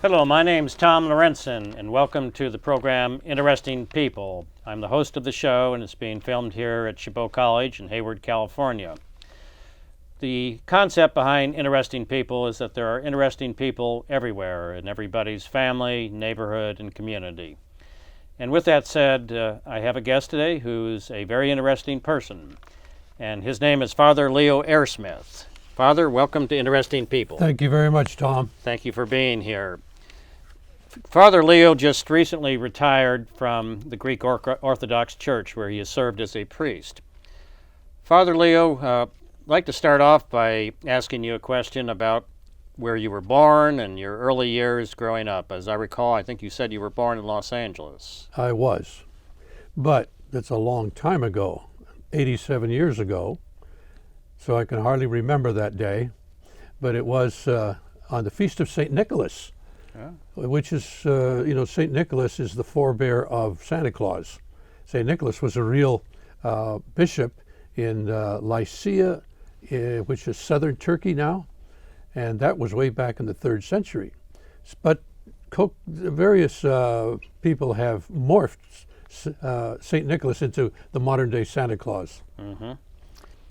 Hello, my name's Tom Lorentzen, and welcome to the program Interesting People. I'm the host of the show, and it's being filmed here at Chabot College in Hayward, California. The concept behind Interesting People is that there are interesting people everywhere in everybody's family, neighborhood, and community. And with that said, I have a guest today who's a very interesting person, and his name is Father Leo Arrowsmith. Father, welcome to Interesting People. Thank you very much, Tom. Thank you for being here. Father Leo just recently retired from the Greek Orthodox Church, where he has served as a priest. Father Leo, I'd like to start off by asking you a question about where you were born and your early years growing up. As I recall, I think you said you were born in Los Angeles. I was, but that's a long time ago, 87 years ago, so I can hardly remember that day. But it was on the Feast of St. Nicholas. Yeah. Which is, St. Nicholas is the forebear of Santa Claus. St. Nicholas was a real bishop in Lycia, which is southern Turkey now, and that was way back in the 3rd century. But various people have morphed St. Nicholas into the modern day Santa Claus. Mm-hmm.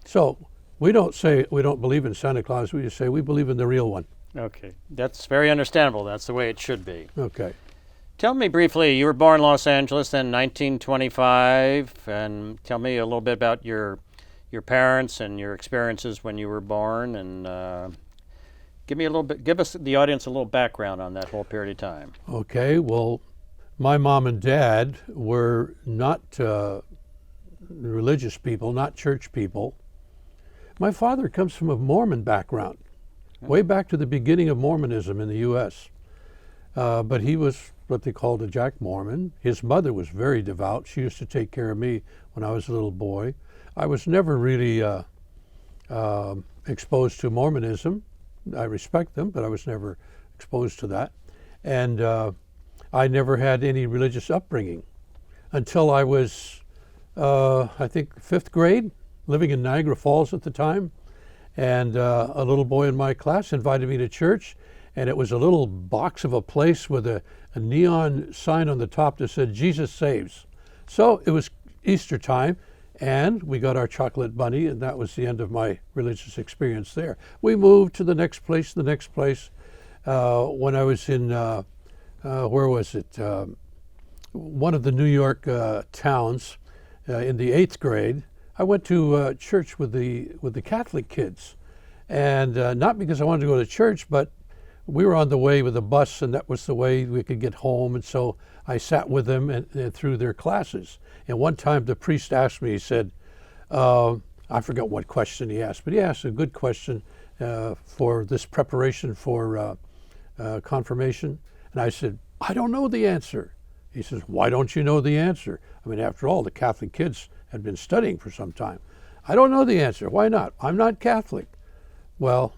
So we don't say we don't believe in Santa Claus, we just say we believe in the real one. Okay, that's very understandable. That's the way it should be. Okay. Tell me briefly, you were born in Los Angeles in 1925, and tell me a little bit about your parents and your experiences when you were born, and give us the audience a little background on that whole period of time. Okay, well, my mom and dad were not religious people, not church people. My father comes from a Mormon background. Way back to the beginning of Mormonism in the U.S. But he was what they called a Jack Mormon. His mother was very devout. She used to take care of me when I was a little boy. I was never really exposed to Mormonism. I respect them, but I was never exposed to that. And I never had any religious upbringing until I was, I think, 5th grade, living in Niagara Falls at the time. And a little boy in my class invited me to church, and it was a little box of a place with a neon sign on the top that said, Jesus Saves. So it was Easter time, and we got our chocolate bunny, and that was the end of my religious experience there. We moved to the next place. When I was in, where was it? One of the New York towns in the 8th grade. I went to church with the Catholic kids, and not because I wanted to go to church, but we were on the way with a bus, and that was the way we could get home. And so I sat with them and through their classes. And one time the priest asked me, he said, I forgot what question he asked, but he asked a good question for this preparation for confirmation. And I said, I don't know the answer. He says, why don't you know the answer? I mean, after all, the Catholic kids had been studying for some time. I don't know the answer. Why not? I'm not Catholic. Well,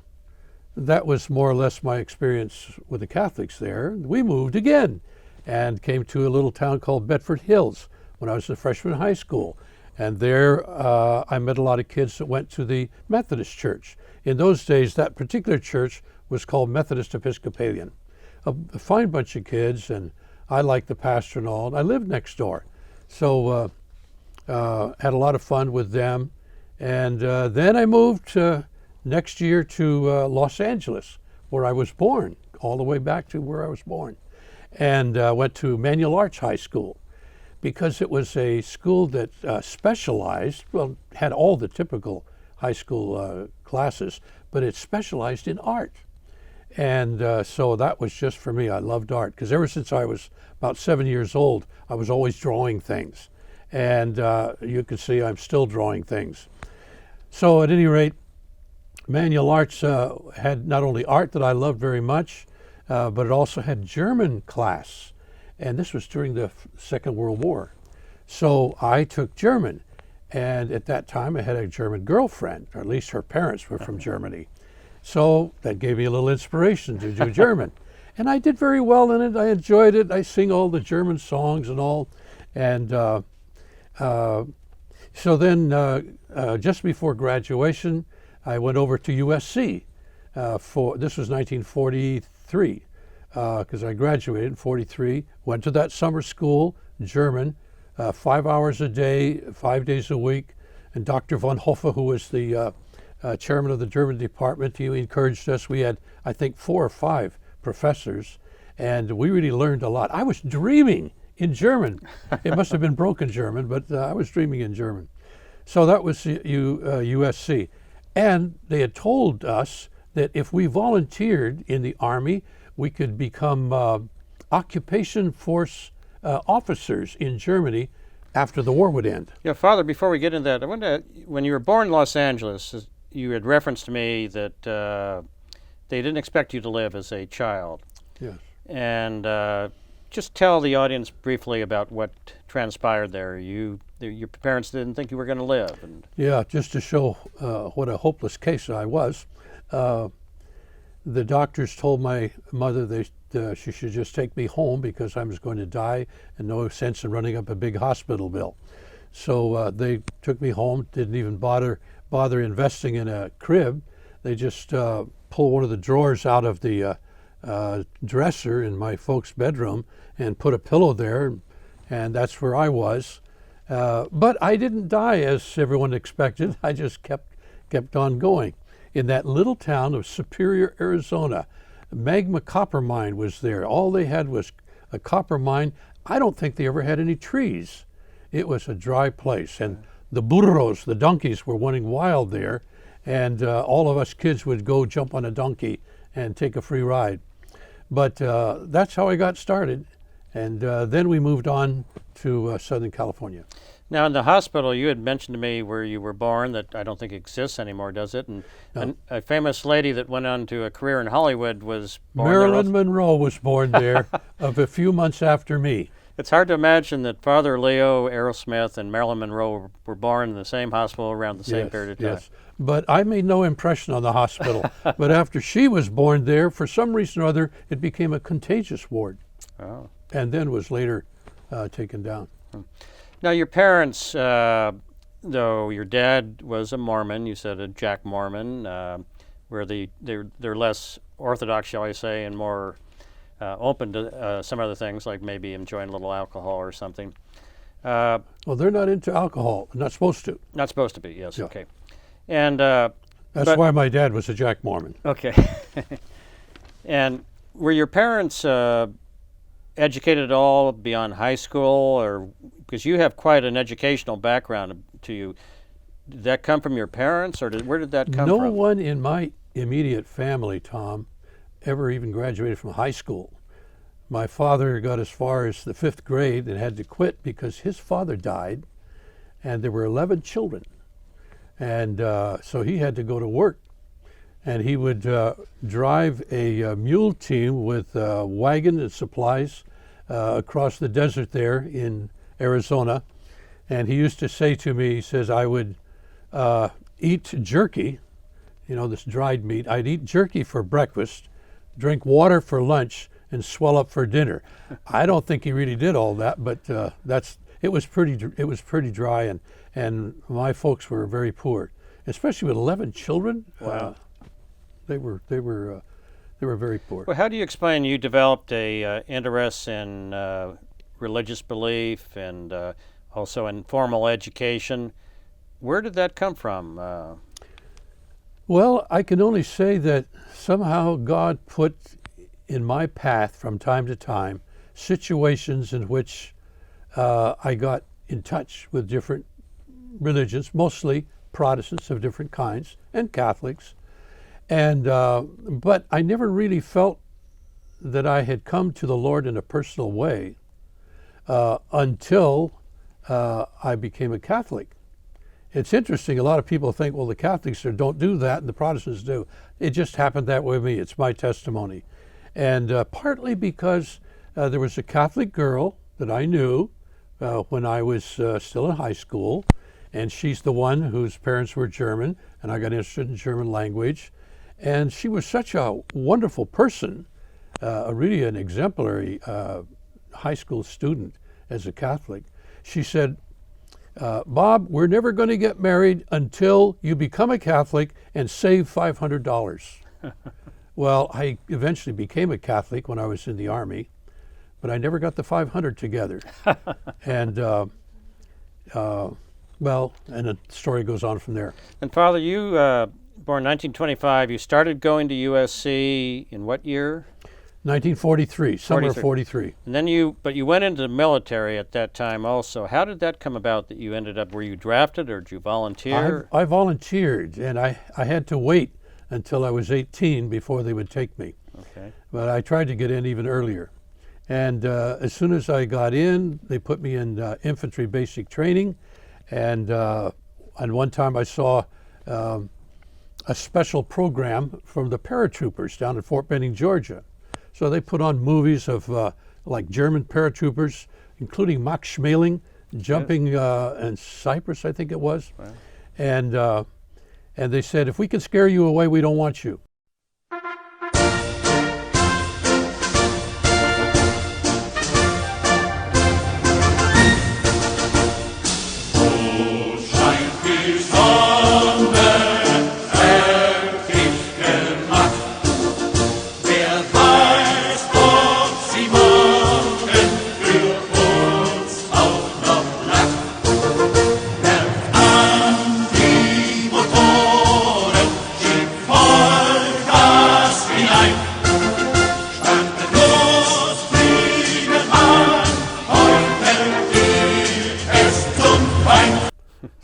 that was more or less my experience with the Catholics there. We moved again and came to a little town called Bedford Hills when I was a freshman in high school. And there I met a lot of kids that went to the Methodist church. In those days, that particular church was called Methodist Episcopalian. A fine bunch of kids, and I liked the pastor and all. And I lived next door. So had a lot of fun with them. And then I moved next year to Los Angeles, where I was born, all the way back to where I was born. And went to Manual Arts High School because it was a school that specialized, well, had all the typical high school classes, but it specialized in art. And so that was just for me. I loved art because ever since I was about 7 years old, I was always drawing things. And you can see I'm still drawing things. So at any rate, Manual Arts had not only art that I loved very much, but it also had German class. And this was during the Second World War. So I took German. And at that time, I had a German girlfriend, or at least her parents were from Germany. So that gave me a little inspiration to do German. And I did very well in it. I enjoyed it. I sing all the German songs and all. And so then just before graduation, I went over to USC this was 1943. because I graduated in 43, went to that summer school, German, 5 hours a day, 5 days a week. And Dr. von Hoffe, who was the chairman of the German department, he encouraged us. We had, I think, 4 or 5 professors, and we really learned a lot. I was dreaming in German. It must have been broken German, but I was dreaming in German. So that was USC. And they had told us that if we volunteered in the Army, we could become occupation force officers in Germany after the war would end. Yeah, Father, before we get into that, I wonder, when you were born in Los Angeles, you had referenced to me that they didn't expect you to live as a child. Yes. And just tell the audience briefly about what transpired there. Your parents didn't think you were going to live. And yeah, just to show what a hopeless case I was. The doctors told my mother she should just take me home because I was going to die and no sense in running up a big hospital bill. So they took me home, didn't even bother investing in a crib. They just pulled one of the drawers out of the dresser in my folks' bedroom and put a pillow there, and that's where I was. But I didn't die as everyone expected. I just kept on going. In that little town of Superior, Arizona, Magma copper mine was there. All they had was a copper mine. I don't think they ever had any trees. It was a dry place, and the burros, the donkeys, were running wild there, and all of us kids would go jump on a donkey and take a free ride. But that's how I got started, and then we moved on to Southern California. now, in the hospital, you had mentioned to me where you were born that I don't think exists anymore, does it? And, No. and a famous lady that went on to a career in Hollywood was born Marilyn there. Monroe was born there of a few months after me. It's hard to imagine that Father Leo Arrowsmith and Marilyn Monroe were born in the same hospital around the same period of time. Yes, but I made no impression on the hospital. But after she was born there, for some reason or other, it became a contagious ward, Oh. and then was later taken down. Now, your parents, though your dad was a Mormon, you said a Jack Mormon, where they're less orthodox, shall I say, and more open to some other things, like maybe enjoying a little alcohol or something. Well, they're not into alcohol. Not supposed to. Not supposed to be, yes, Yeah. okay. And That's why my dad was a Jack Mormon. okay. And were your parents educated at all beyond high school, or because you have quite an educational background to you? Did that come from your parents, or where did that come No from? one in my immediate family, Tom, ever even graduated from high school. My father got as far as the 5th grade and had to quit because his father died, and there were 11 children. And so he had to go to work. And he would drive a mule team with a wagon and supplies across the desert there in Arizona. And he used to say to me, he says, I would eat jerky, this dried meat. I'd eat jerky for breakfast, drink water for lunch, and swell up for dinner. I don't think he really did all that, but it was pretty dry, and my folks were very poor, especially with 11 children. Wow. They were very poor. Well, how do you explain you developed a interest in religious belief and also in formal education? Where did that come from? Well, I can only say that somehow God put in my path from time to time situations in which I got in touch with different religions, mostly Protestants of different kinds and Catholics. And but I never really felt that I had come to the Lord in a personal way until I became a Catholic. It's interesting, a lot of people think, well, the Catholics don't do that and the Protestants do. It just happened that way with me. It's my testimony. And partly because there was a Catholic girl that I knew when I was still in high school, and she's the one whose parents were German, and I got interested in German language. And she was such a wonderful person, really an exemplary high school student as a Catholic. She said, Bob, we're never going to get married until you become a Catholic and save $500. Well, I eventually became a Catholic when I was in the Army, but I never got the 500 together. And well, and the story goes on from there. And Father, you born 1925. You started going to USC in what year? 1943, summer of 43. And then you went into the military at that time also. How did that come about that you ended up, were you drafted or did you volunteer? I volunteered, and I had to wait until I was 18 before they would take me. Okay. But I tried to get in even earlier. And as soon as I got in, they put me in infantry basic training. And one time I saw a special program from the paratroopers down at Fort Benning, Georgia. So they put on movies of like German paratroopers, including Max Schmeling jumping in Cyprus, I think it was. Wow. And they said, if we can scare you away, we don't want you.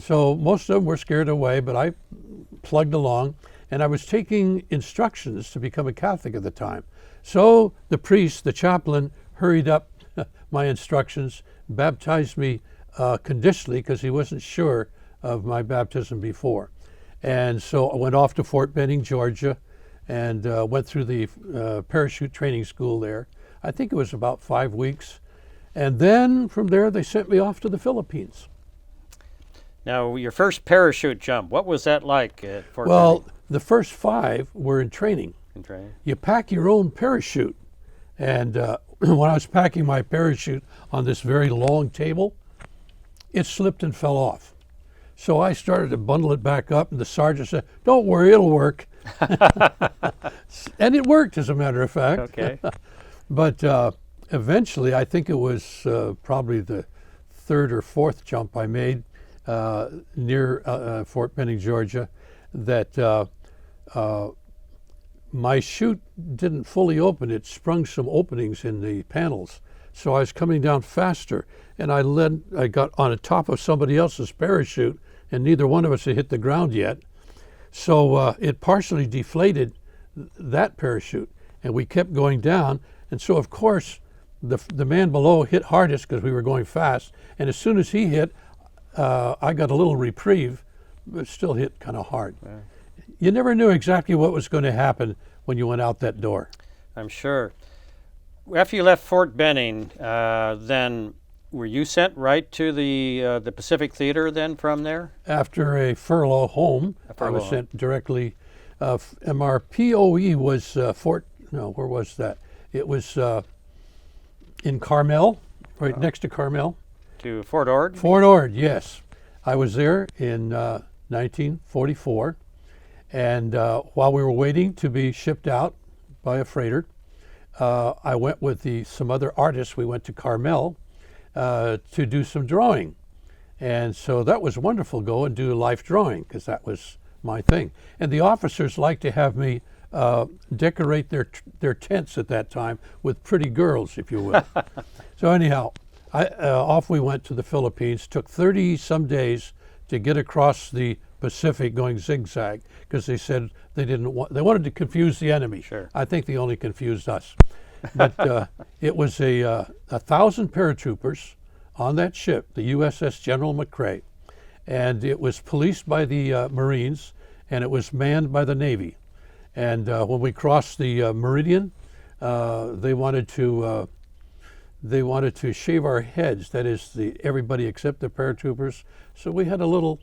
So most of them were scared away, but I plugged along, and I was taking instructions to become a Catholic at the time. So the priest, the chaplain, hurried up my instructions, baptized me conditionally because he wasn't sure of my baptism before. And so I went off to Fort Benning, Georgia, and went through the parachute training school there. I think it was about 5 weeks. And then from there, they sent me off to the Philippines. Now, your first parachute jump, what was that like at Fort Benning? Well, the first 5 were in training. In training? You pack your own parachute. And when I was packing my parachute on this very long table, it slipped and fell off. So I started to bundle it back up, and the sergeant said, "Don't worry, it'll work." And it worked, as a matter of fact. Okay. But eventually, I think it was probably the 3rd or 4th jump I made near Fort Benning, Georgia, that my chute didn't fully open. It sprung some openings in the panels. So I was coming down faster, and I got on the top of somebody else's parachute, and neither one of us had hit the ground yet. So it partially deflated that parachute, and we kept going down. And so, of course, the man below hit hardest because we were going fast. And as soon as he hit, I got a little reprieve, but still hit kind of hard. Yeah. You never knew exactly what was going to happen when you went out that door. I'm sure. After you left Fort Benning, then were you sent right to the Pacific Theater then from there? After a furlough home, I was sent directly. My POE was where was that? It was in Carmel, right next to Carmel. To Fort Ord? Fort Ord, yes. I was there in 1944, and while we were waiting to be shipped out by a freighter, I went with some other artists. We went to Carmel to do some drawing. And so that was wonderful, go and do life drawing, because that was my thing. And the officers liked to have me decorate their tents at that time with pretty girls, if you will. So anyhow, off we went to the Philippines. Took 30-some days to get across the Pacific going zigzag, because they said they wanted to confuse the enemy. Sure. I think they only confused us. But it was 1,000 paratroopers on that ship, the USS General McRae, and it was policed by the Marines, and it was manned by the Navy. And when we crossed the meridian, they wanted to shave our heads. That is, everybody except the paratroopers. So we had a little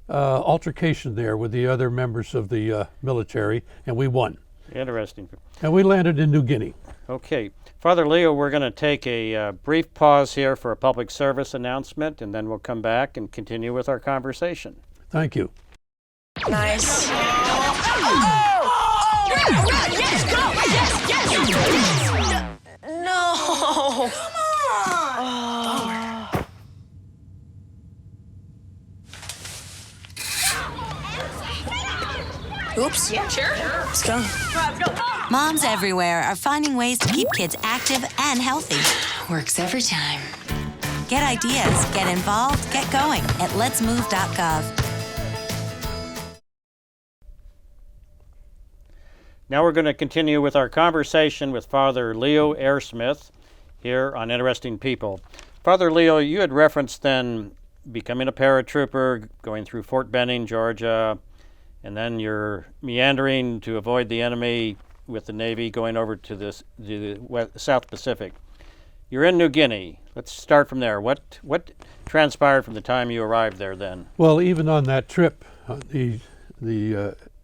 altercation there with the other members of the military, and we won. Interesting. And we landed in New Guinea. Okay. Father Leo, we're going to take a brief pause here for a public service announcement, and then we'll come back and continue with our conversation. Thank you. Nice. Run! Yes! Go! Yes! Yes! No. Come on! Oops. Yeah, sure. Let's go. Moms everywhere are finding ways to keep kids active and healthy. Works every time. Get ideas, get involved, get going at letsmove.gov. Now we're going to continue with our conversation with Father Leo Arrowsmith here on Interesting People. Father Leo, you had referenced then becoming a paratrooper, going through Fort Benning, Georgia, and then you're meandering to avoid the enemy with the Navy, going over to the South Pacific. You're in New Guinea. Let's start from there. What transpired from the time you arrived there then? Well, even on that trip, the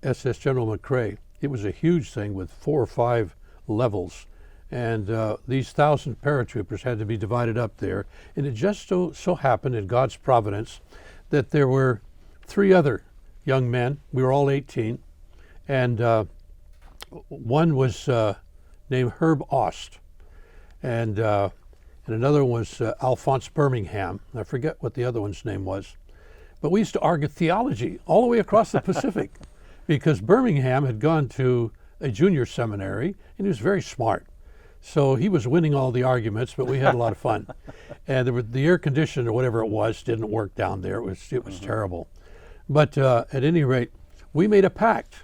SS General McCrae, it was a huge thing with 4 or 5 levels, and these 1,000 paratroopers had to be divided up there. And it just so happened in God's providence that there were 3 other young men. We were all 18, and one was named Herb Ost, and another was Alphonse Birmingham. I forget what the other one's name was. But we used to argue theology all the way across the Pacific because Birmingham had gone to a junior seminary and he was very smart. So he was winning all the arguments, but we had a lot of fun. And the air conditioner or whatever it was didn't work down there. It was terrible. But at any rate, we made a pact,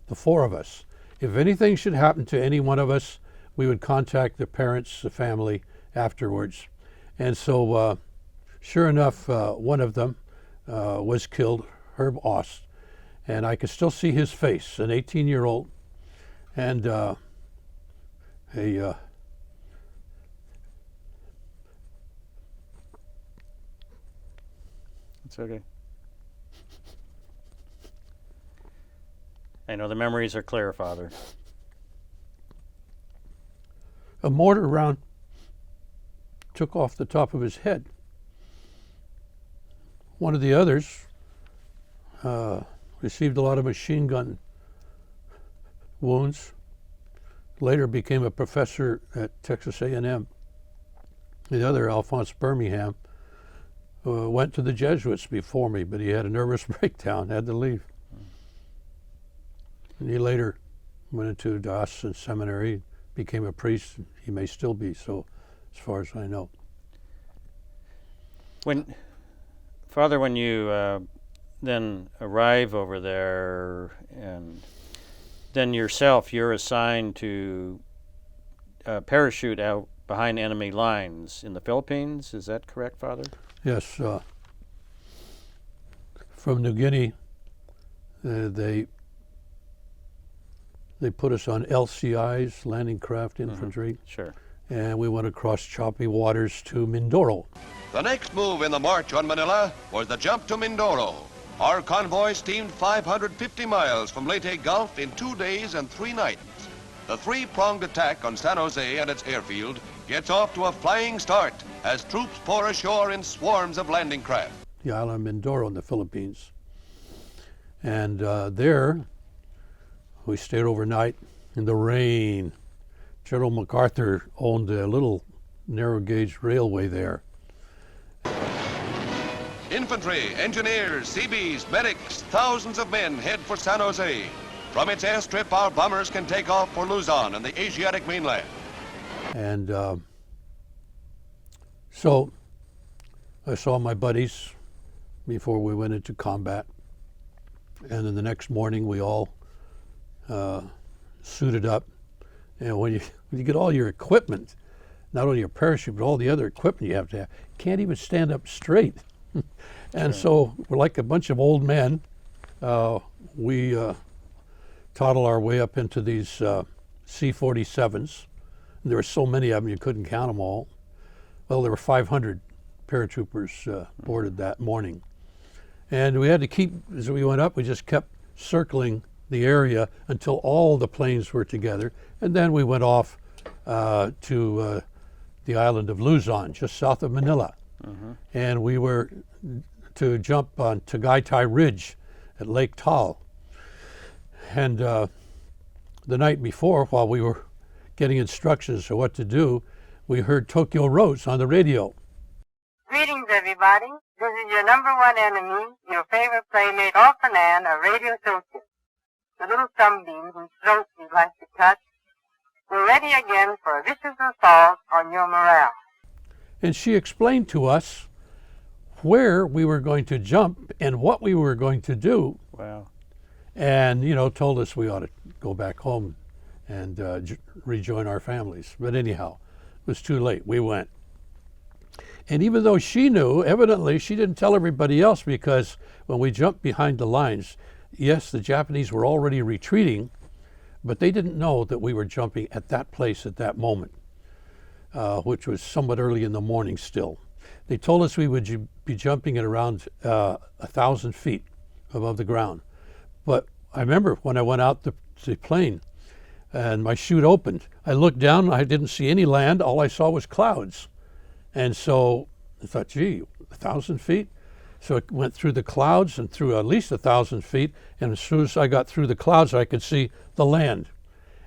the 4 of us. If anything should happen to any one of us, we would contact the parents, the family afterwards. And so sure enough, one of them was killed, Herb Ost. And I could still see his face, an 18-year-old, and It's okay. I know the memories are clear, Father. a mortar round took off the top of his head. One of the others received a lot of machine gun wounds. Later became a professor at Texas A&M. The other, Alphonse Birmingham, went to the Jesuits before me, but he had a nervous breakdown, had to leave. And he later went into diocesan seminary, became a priest. He may still be so, as far as I know. Father, when you then arrive over there, and then yourself, you're assigned to parachute out behind enemy lines in the Philippines. Is that correct, Father? Yes. From New Guinea, they put us on LCIs, landing craft infantry. Sure. And we went across choppy waters to Mindoro. The next move in the march on Manila was the jump to Mindoro. Our convoy steamed 550 miles from Leyte Gulf in 2 days and 3 nights. The three-pronged attack on San Jose and its airfield gets off to a flying start as troops pour ashore in swarms of landing craft. The island of Mindoro in the Philippines. And there, we stayed overnight in the rain. General MacArthur owned a little narrow gauge railway there. Infantry, engineers, Seabees, medics, thousands of men head for San Jose. From its airstrip, our bombers can take off for Luzon and the Asiatic mainland. And so I saw my buddies before we went into combat. And then the next morning we all suited up. And when you get all your equipment, not only your parachute, but all the other equipment you have to have, you can't even stand up straight. And so we're like a bunch of old men. We toddle our way up into these C-47s. There were so many of them you couldn't count them all. Well, there were 500 paratroopers boarded that morning. And we had to keep, as we went up, we just kept circling the area until all the planes were together. And then we went off to the island of Luzon, just south of Manila. And we were to jump on Tagaytay Ridge at Lake Taal. And the night before, while we were getting instructions of what to do, we heard Tokyo Rose on the radio. Greetings, everybody. This is your number one enemy, your favorite playmate, Orphan Ann, a radio associate. The little sunbeam whose throat you'd like to cut. We're ready again for a vicious assault on your morale. And she explained to us where we were going to jump and what we were going to do. Wow. And, told us we ought to go back home and rejoin our families. But anyhow, it was too late. We went. And even though she knew, evidently she didn't tell everybody else, because when we jumped behind the lines, yes, the Japanese were already retreating, but they didn't know that we were jumping at that place at that moment, which was somewhat early in the morning still. They told us we would be jumping at around 1,000 feet above the ground. But I remember when I went out the plane and my chute opened, I looked down and I didn't see any land. All I saw was clouds. And so I thought, gee, 1,000 feet? So it went through the clouds and through at least 1,000 feet. And as soon as I got through the clouds, I could see the land.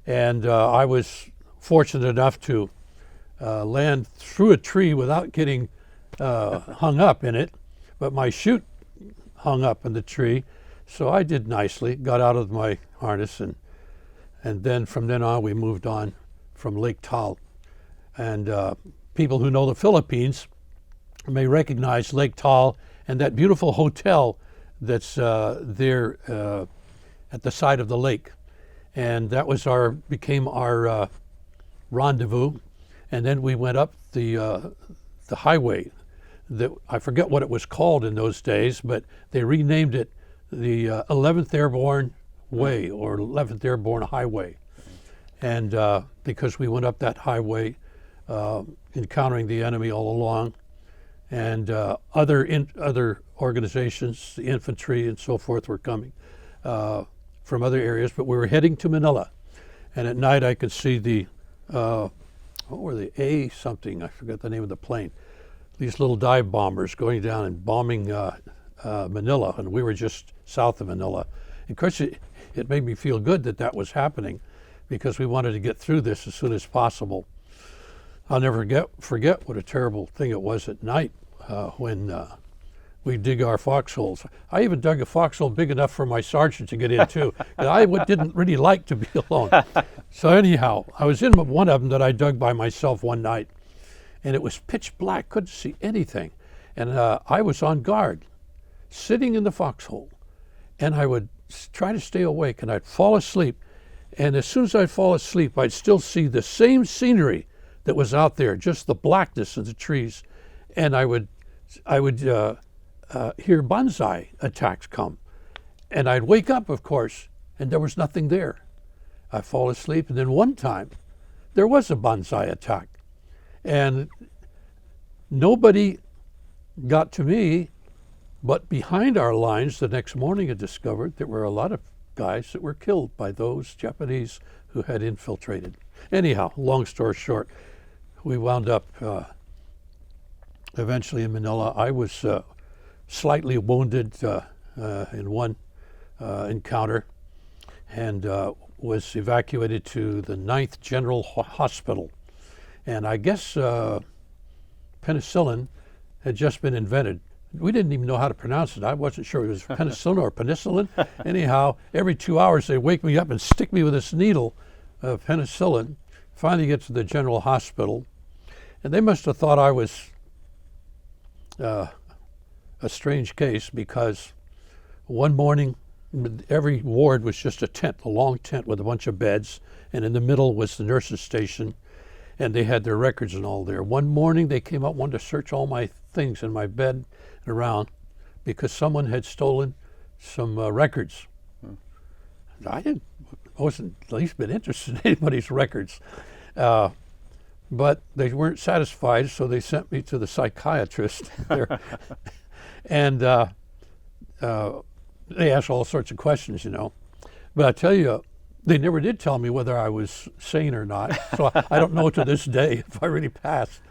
And I was fortunate enough to land through a tree without getting hung up in it. But my chute hung up in the tree. So I did nicely, got out of my harness. And then from then on, we moved on from Lake Tal. And people who know the Philippines may recognize Lake Tal and that beautiful hotel that's there at the side of the lake. And that was became our rendezvous. And then we went up the highway. I forget what it was called in those days, but they renamed it the 11th Airborne Way, or 11th Airborne Highway. And because we went up that highway, encountering the enemy all along, and other organizations, the infantry and so forth, were coming from other areas, but we were heading to Manila. And at night I could see the, what were they, A something, I forget the name of the plane, these little dive bombers going down and bombing Manila, and we were just south of Manila. Of course, it made me feel good that was happening, because we wanted to get through this as soon as possible. I'll never forget what a terrible thing it was at night when we dig our foxholes. I even dug a foxhole big enough for my sergeant to get in too. And I didn't really like to be alone. So anyhow, I was in one of them that I dug by myself one night, and it was pitch black, couldn't see anything. And I was on guard, sitting in the foxhole, and I would try to stay awake, and I'd fall asleep. And as soon as I'd fall asleep, I'd still see the same scenery that was out there, just the blackness of the trees. And I would hear banzai attacks come. And I'd wake up, of course, and there was nothing there. I'd fall asleep, and then one time, there was a banzai attack. And nobody got to me, but behind our lines the next morning I discovered there were a lot of guys that were killed by those Japanese who had infiltrated. Anyhow, long story short, we wound up eventually in Manila. I was slightly wounded in one encounter, and was evacuated to the 9th General Hospital. And I guess penicillin had just been invented. We didn't even know how to pronounce it. I wasn't sure it was penicillin or penicillin. Anyhow, every 2 hours they wake me up and stick me with this needle of penicillin. Finally get to the General Hospital, and they must have thought I was a strange case, because one morning every ward was just a tent, a long tent with a bunch of beds, and in the middle was the nurses' station, and they had their records and all there. One morning they came up, wanted to search all my things in my bed and around, because someone had stolen some records. I wasn't the least bit interested in anybody's records. But they weren't satisfied, so they sent me to the psychiatrist there. And they asked all sorts of questions, But I tell you, they never did tell me whether I was sane or not. So I don't know to this day if I really passed.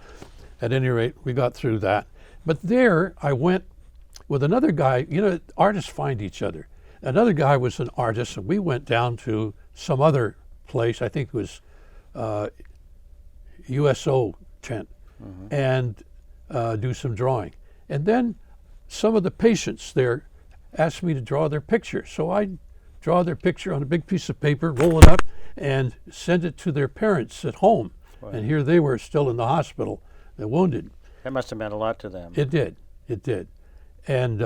At any rate, we got through that. But there I went with another guy. Artists find each other. Another guy was an artist, and we went down to some other place. I think it was USO tent, and do some drawing. And then some of the patients there asked me to draw their picture. So I draw their picture on a big piece of paper, roll it up, and send it to their parents at home. Wow. And here they were still in the hospital, they're wounded. That must have meant a lot to them. It did. And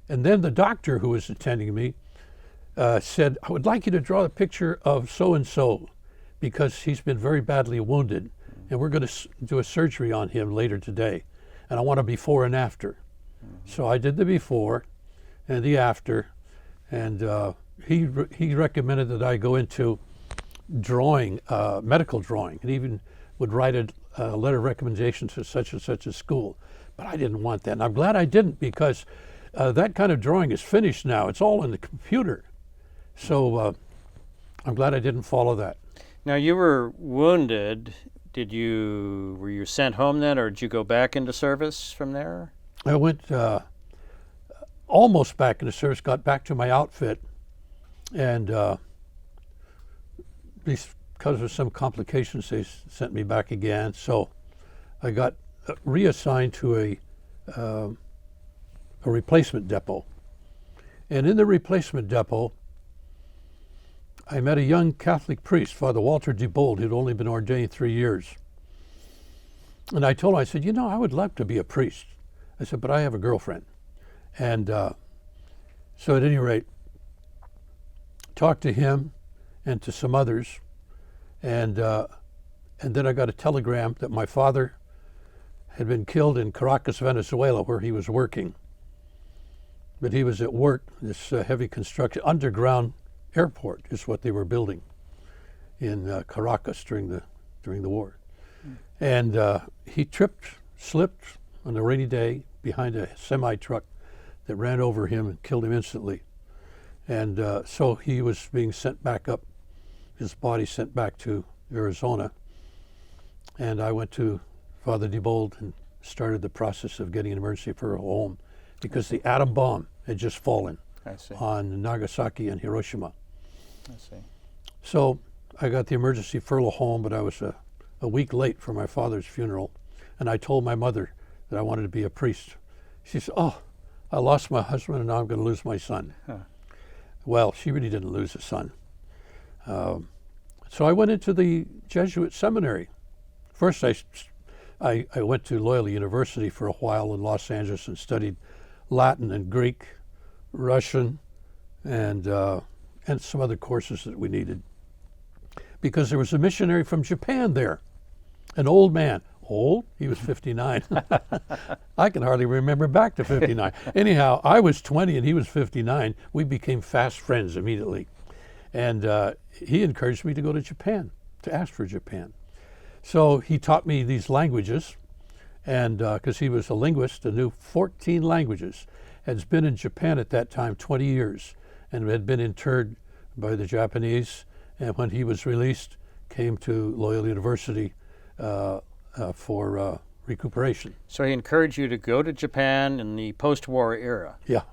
then the doctor who was attending me said, I would like you to draw a picture of so-and-so because he's been very badly wounded. And we're going to do a surgery on him later today. And I want a before and after. So I did the before and the after. And he recommended that I go into drawing, medical drawing, and even would write a letter of recommendation to such and such a school. But I didn't want that. And I'm glad I didn't, because that kind of drawing is finished now. It's all in the computer. So I'm glad I didn't follow that. Now, you were wounded. Were you sent home then, or did you go back into service from there? I went almost back into service, got back to my outfit, and because of some complications, they sent me back again. So I got reassigned to a replacement depot. And in the replacement depot, I met a young Catholic priest, Father Walter DeBold, who'd only been ordained 3 years. And I told him, I said, you know, I would love to be a priest. I said, but I have a girlfriend. And so at any rate, talked to him and to some others. And then I got a telegram that my father had been killed in Caracas, Venezuela, where he was working. But he was at work, this heavy construction, underground airport is what they were building in Caracas during the war. And he slipped on a rainy day behind a semi-truck that ran over him and killed him instantly. And so he was being sent back up, his body sent back to Arizona. And I went to Father DeBold and started the process of getting an emergency referral home, because the atom bomb had just fallen on Nagasaki and Hiroshima. I see. So I got the emergency referral home, but I was a week late for my father's funeral. And I told my mother that I wanted to be a priest. She said, oh, I lost my husband and now I'm going to lose my son. Huh. Well, she really didn't lose a son. So I went into the Jesuit seminary. First, I went to Loyola University for a while in Los Angeles and studied Latin and Greek, Russian, and some other courses that we needed. Because there was a missionary from Japan there, an old man. Old? He was 59. I can hardly remember back to 59. Anyhow, I was 20 and he was 59. We became fast friends immediately. And he encouraged me to go to Japan, to ask for Japan. So he taught me these languages, and because he was a linguist and knew 14 languages, had been in Japan at that time 20 years, and had been interred by the Japanese, and when he was released, came to Loyola University for recuperation. So he encouraged you to go to Japan in the post-war era. Yeah.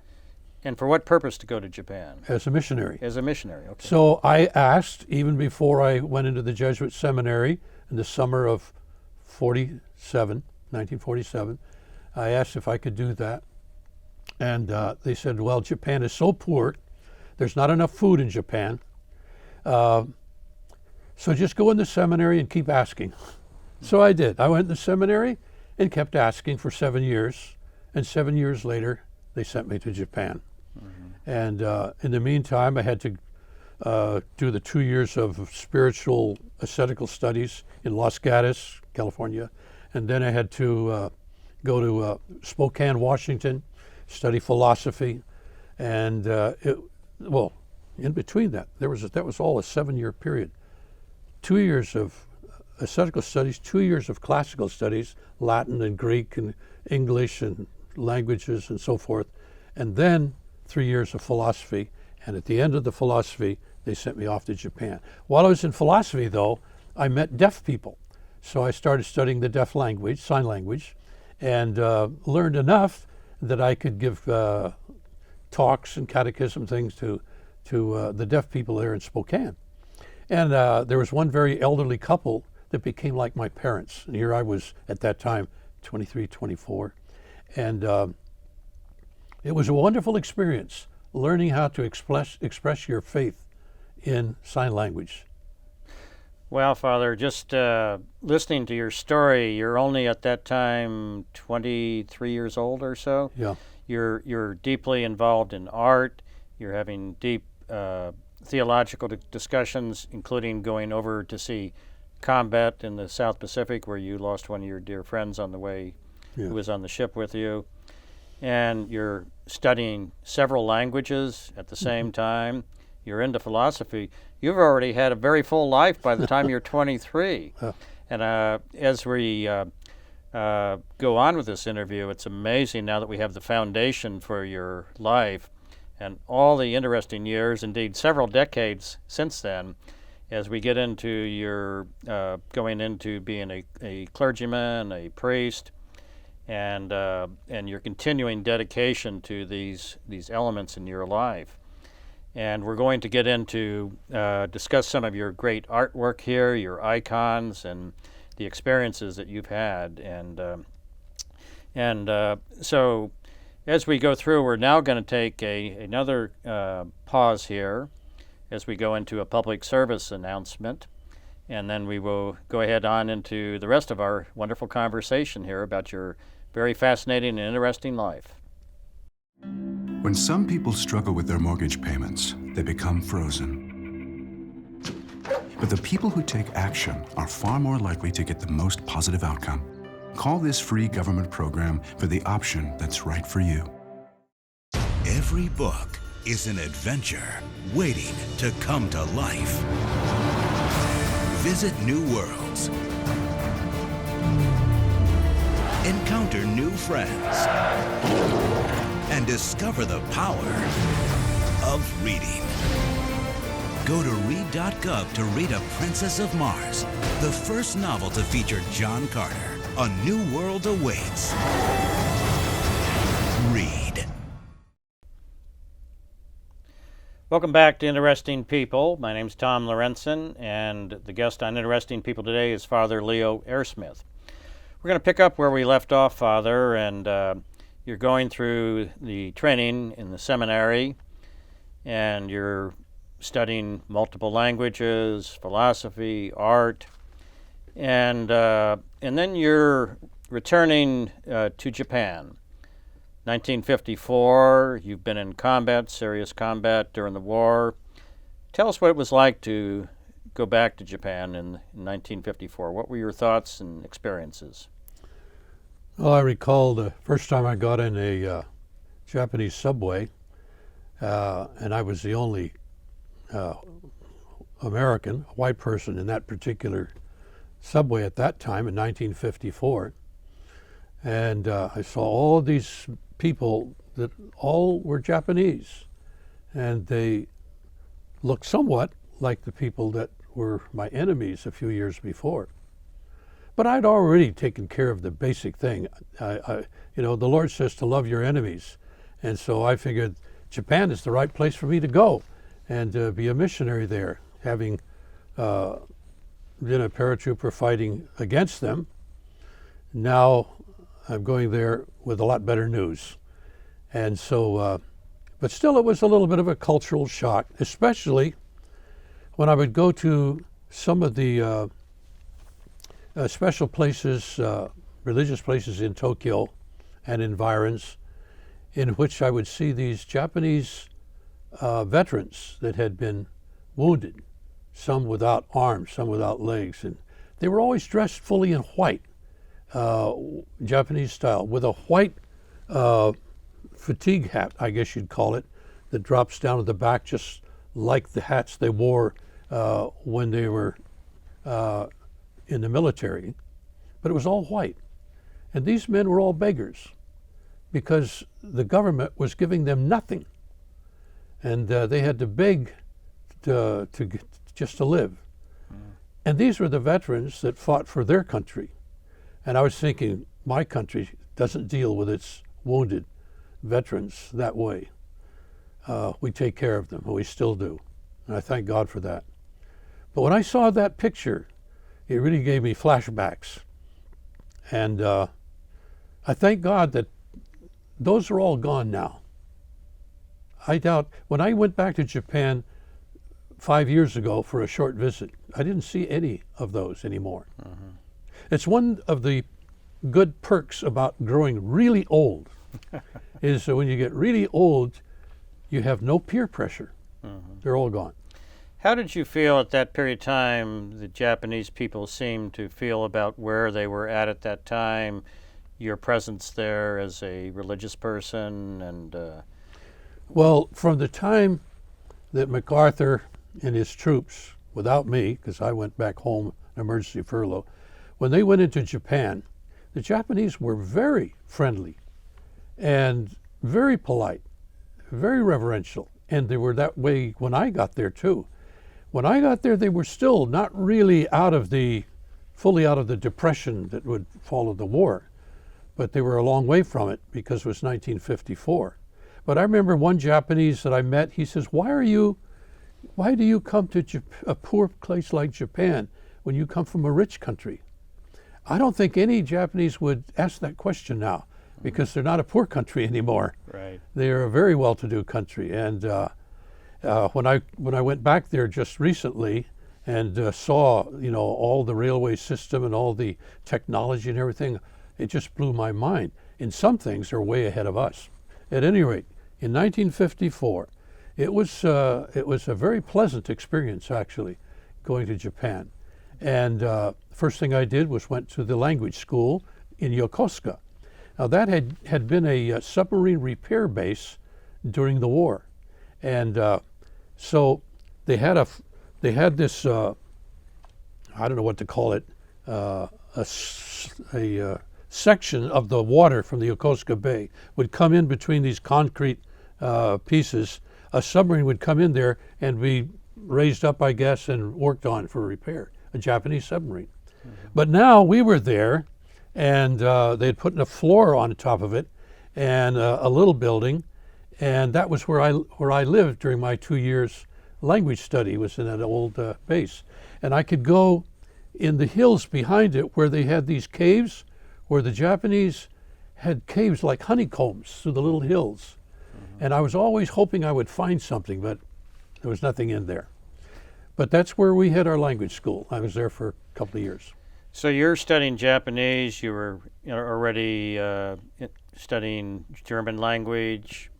And for what purpose to go to Japan? As a missionary. As a missionary, okay. So I asked, even before I went into the Jesuit seminary in the summer of 1947, I asked if I could do that. And they said, well, Japan is so poor, there's not enough food in Japan. So just go in the seminary and keep asking. So I did. I went in the seminary and kept asking for 7 years. And 7 years later, they sent me to Japan. Mm-hmm. And in the meantime, I had to do the 2 years of spiritual ascetical studies in Los Gatos, California. And then I had to go to Spokane, Washington, study philosophy. And in between that, that was all a 7-year period. 2 years of ascetical studies, 2 years of classical studies, Latin and Greek and English and languages and so forth, and then 3 years of philosophy. And at the end of the philosophy, they sent me off to Japan. While I was in philosophy, though, I met deaf people. So I started studying the deaf language, sign language, and learned enough that I could give talks and catechism things to the deaf people there in Spokane. And there was one very elderly couple that became like my parents. And here I was at that time, 23, 24. And it was a wonderful experience, learning how to express your faith in sign language. Well, Father, just listening to your story, you're only at that time 23 years old or so. Yeah. You're deeply involved in art. You're having deep theological discussions, including going over to see combat in the South Pacific, where you lost one of your dear friends on the way, Yeah. who was on the ship with you. And you're studying several languages at the same time. You're into philosophy. You've already had a very full life by the time you're 23. And as we go on with this interview, it's amazing now that we have the foundation for your life and all the interesting years, indeed several decades since then, as we get into your going into being a clergyman, a priest, and your continuing dedication to these elements in your life. And we're going to get into discuss some of your great artwork here, your icons, and the experiences that you've had. And so as we go through, we're now going to take another pause here as we go into a public service announcement. And then we will go ahead on into the rest of our wonderful conversation here about your very fascinating and interesting life. When some people struggle with their mortgage payments, they become frozen. But the people who take action are far more likely to get the most positive outcome. Call this free government program for the option that's right for you. Every book is an adventure waiting to come to life. Visit new worlds. Encounter new friends. And discover the power of reading. Go to read.gov to read A Princess of Mars, the first novel to feature John Carter. A new world awaits. Read. Welcome back to Interesting People. My name's Tom Lorentzen, and the guest on Interesting People today is Father Leo Arrowsmith. We're going to pick up where we left off, Father, and you're going through the training in the seminary, and you're studying multiple languages, philosophy, art, and then you're returning to Japan. 1954, you've been in combat, serious combat during the war. Tell us what it was like to go back to Japan in 1954. What were your thoughts and experiences? Well, I recall the first time I got in a Japanese subway, and I was the only American, white person in that particular subway at that time in 1954. And I saw all these people that all were Japanese, and they looked somewhat like the people that were my enemies a few years before. But I'd already taken care of the basic thing. The Lord says to love your enemies. And so I figured Japan is the right place for me to go and be a missionary there, having been a paratrooper fighting against them. Now I'm going there with a lot better news. And so, but still it was a little bit of a cultural shock, especially when I would go to some of the special places, religious places in Tokyo and environs, in which I would see these Japanese veterans that had been wounded, some without arms, some without legs, and they were always dressed fully in white, Japanese style, with a white fatigue hat, I guess you'd call it, that drops down to the back just like the hats they wore when they were in the military, but it was all white. And these men were all beggars because the government was giving them nothing. And they had to beg just to live. And these were the veterans that fought for their country. And I was thinking, my country doesn't deal with its wounded veterans that way. We take care of them, and we still do. And I thank God for that. But when I saw that picture, it really gave me flashbacks. And I thank God that those are all gone now. I doubt, when I went back to Japan 5 years ago for a short visit, I didn't see any of those anymore. It's one of the good perks about growing really old is that when you get really old, you have no peer pressure. They're all gone. How did you feel at that period of time the Japanese people seemed to feel about where they were at that time, your presence there as a religious person? And Well, from the time that MacArthur and his troops, without me, because I went back home, emergency furlough, when they went into Japan, the Japanese were very friendly and very polite, very reverential. And they were that way when I got there too. When I got there, they were still not really fully out of the depression that would follow the war, but they were a long way from it because it was 1954. But I remember one Japanese that I met, he says, why do you come to a poor place like Japan when you come from a rich country? I don't think any Japanese would ask that question now because they're not a poor country anymore. Right. They're a very well-to-do country. And when I went back there just recently and saw all the railway system and all the technology and everything, it just blew my mind. In some things, they're way ahead of us. At any rate, in 1954, it was a very pleasant experience actually, going to Japan. And first thing I did was went to the language school in Yokosuka. Now that had been a submarine repair base during the war, and so they had this I don't know what to call it, a section of the water from the Yokosuka Bay would come in between these concrete pieces. A submarine would come in there and be raised up, I guess, and worked on for repair, a Japanese submarine. But now we were there, and they had put in a floor on top of it and a little building, and that was where I lived during my 2 years language study, was in that old base. And I could go in the hills behind it where they had these caves, where the Japanese had caves like honeycombs through the little hills. And I was always hoping I would find something, but there was nothing in there. But that's where we had our language school. I was there for a couple of years. so you're studying Japanese, you were already studying German language.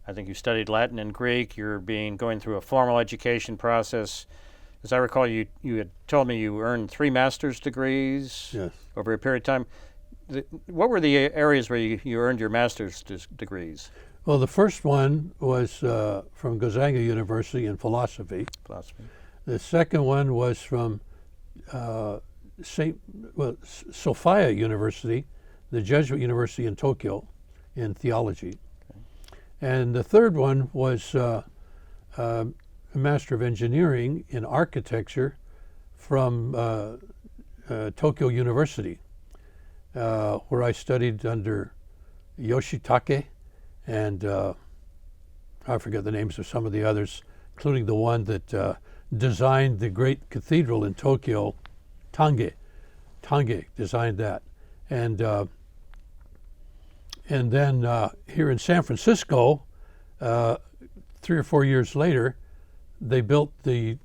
I think you studied Latin and Greek. You're going through a formal education process. As I recall, you had told me you earned 3 master's degrees over a period of time. What were the areas where you earned your master's degrees? Well, the first one was from Gonzaga University in philosophy. The second one was from Sophia University, the Jesuit University in Tokyo, in theology. And the third one was a Master of Engineering in Architecture from Tokyo University, where I studied under Yoshitake and I forget the names of some of the others, including the one that designed the great cathedral in Tokyo, Tange. Tange designed that. And then here in San Francisco, 3 or 4 years later, they built the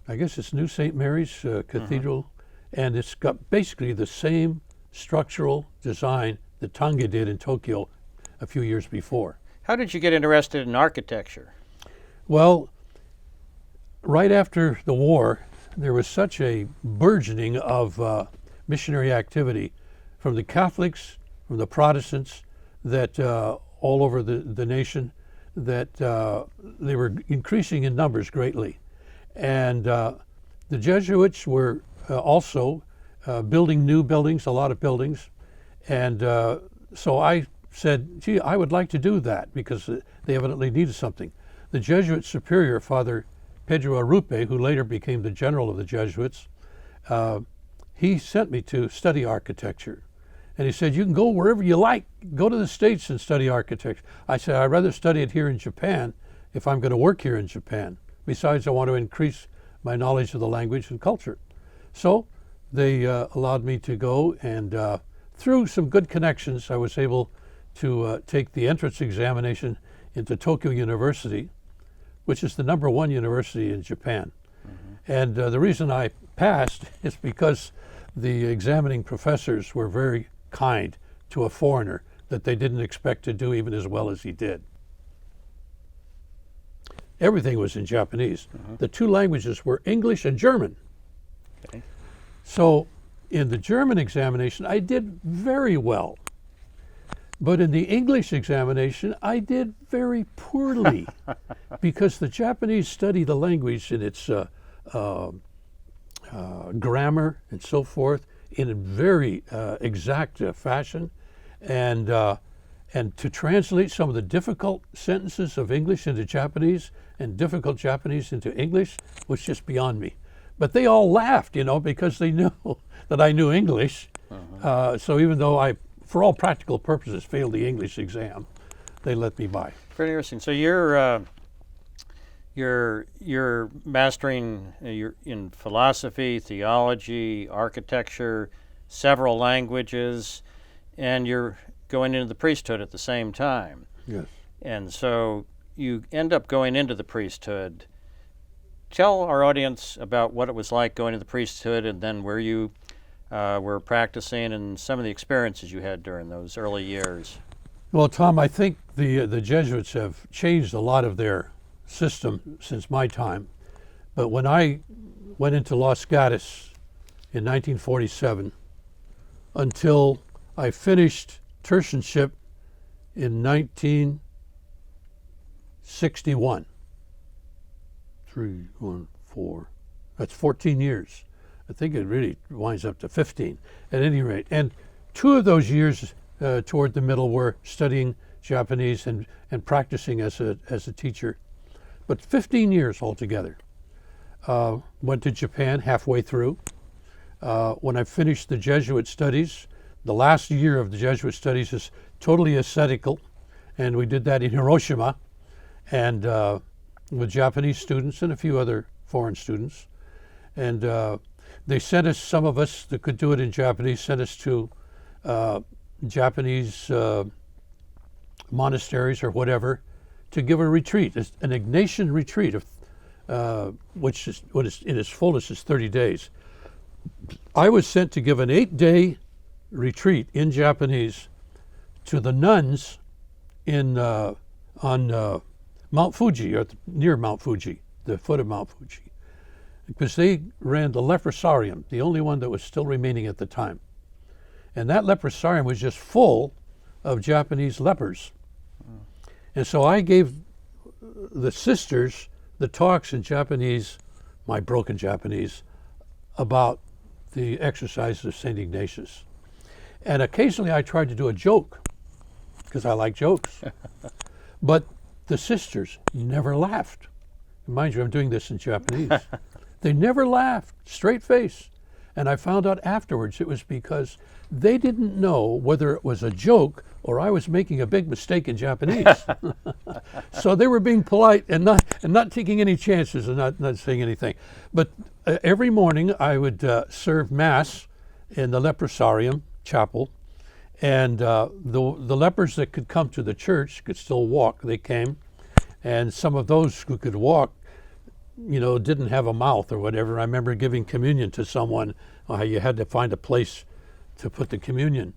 I guess it's New St. Mary's Cathedral, and it's got basically the same structural design that Tange did in Tokyo a few years before. How did you get interested in architecture? Well, right after the war, there was such a burgeoning of missionary activity from the Catholics, from the Protestants, that all over the nation, that they were increasing in numbers greatly. And the Jesuits were also building new buildings, a lot of buildings. And so I said, gee, I would like to do that because they evidently needed something. The Jesuit superior, Father Pedro Arrupe, who later became the general of the Jesuits, he sent me to study architecture. And he said, you can go wherever you like. Go to the States and study architecture. I said, I'd rather study it here in Japan if I'm going to work here in Japan. Besides, I want to increase my knowledge of the language and culture. So they allowed me to go, and through some good connections, I was able to take the entrance examination into Tokyo University, which is the #1 university in Japan. And the reason I passed is because the examining professors were very kind to a foreigner that they didn't expect to do even as well as he did. Everything was in Japanese. The two languages were English and German. Okay. So in the German examination, I did very well. But in the English examination, I did very poorly because the Japanese study the language in its grammar and so forth in a very exact fashion, and to translate some of the difficult sentences of English into Japanese and difficult Japanese into English was just beyond me. But they all laughed, because they knew that I knew English. So even though I, for all practical purposes, failed the English exam, they let me by. Very interesting. So you're mastering you're in philosophy, theology, architecture, several languages, and you're going into the priesthood at the same time. Yes. And so you end up going into the priesthood. Tell our audience about what it was like going to the priesthood, and then where you were practicing, and some of the experiences you had during those early years. Well, Tom, I think the Jesuits have changed a lot of their system since my time. But when I went into Los Gatos in 1947, until I finished tertianship in 1961, 3, 1, 4, that's 14 years. I think it really winds up to 15 at any rate. And 2 of those years toward the middle were studying Japanese and practicing as a teacher. But 15 years altogether. Went to Japan halfway through. When I finished the Jesuit studies, the last year of the Jesuit studies is totally ascetical, and we did that in Hiroshima, and with Japanese students and a few other foreign students. And they sent us, some of us that could do it in Japanese, sent us to Japanese monasteries or whatever to give a retreat, an Ignatian retreat, which is what is in its fullest is 30 days. I was sent to give an 8-day retreat in Japanese to the nuns on Mount Fuji, or near Mount Fuji, the foot of Mount Fuji, because they ran the leprosarium, the only one that was still remaining at the time. And that leprosarium was just full of Japanese lepers. And so I gave the sisters the talks in Japanese, my broken Japanese, about the exercises of St. Ignatius. And occasionally I tried to do a joke, because I like jokes. But the sisters never laughed. Mind you, I'm doing this in Japanese. They never laughed, straight face. And I found out afterwards it was because they didn't know whether it was a joke or I was making a big mistake in Japanese. So they were being polite and not taking any chances and not saying anything. But every morning I would serve Mass in the leprosarium chapel, and the lepers that could come to the church could still walk. They came, and some of those who could walk, didn't have a mouth or whatever. I remember giving communion to someone. You had to find a place to put the communion.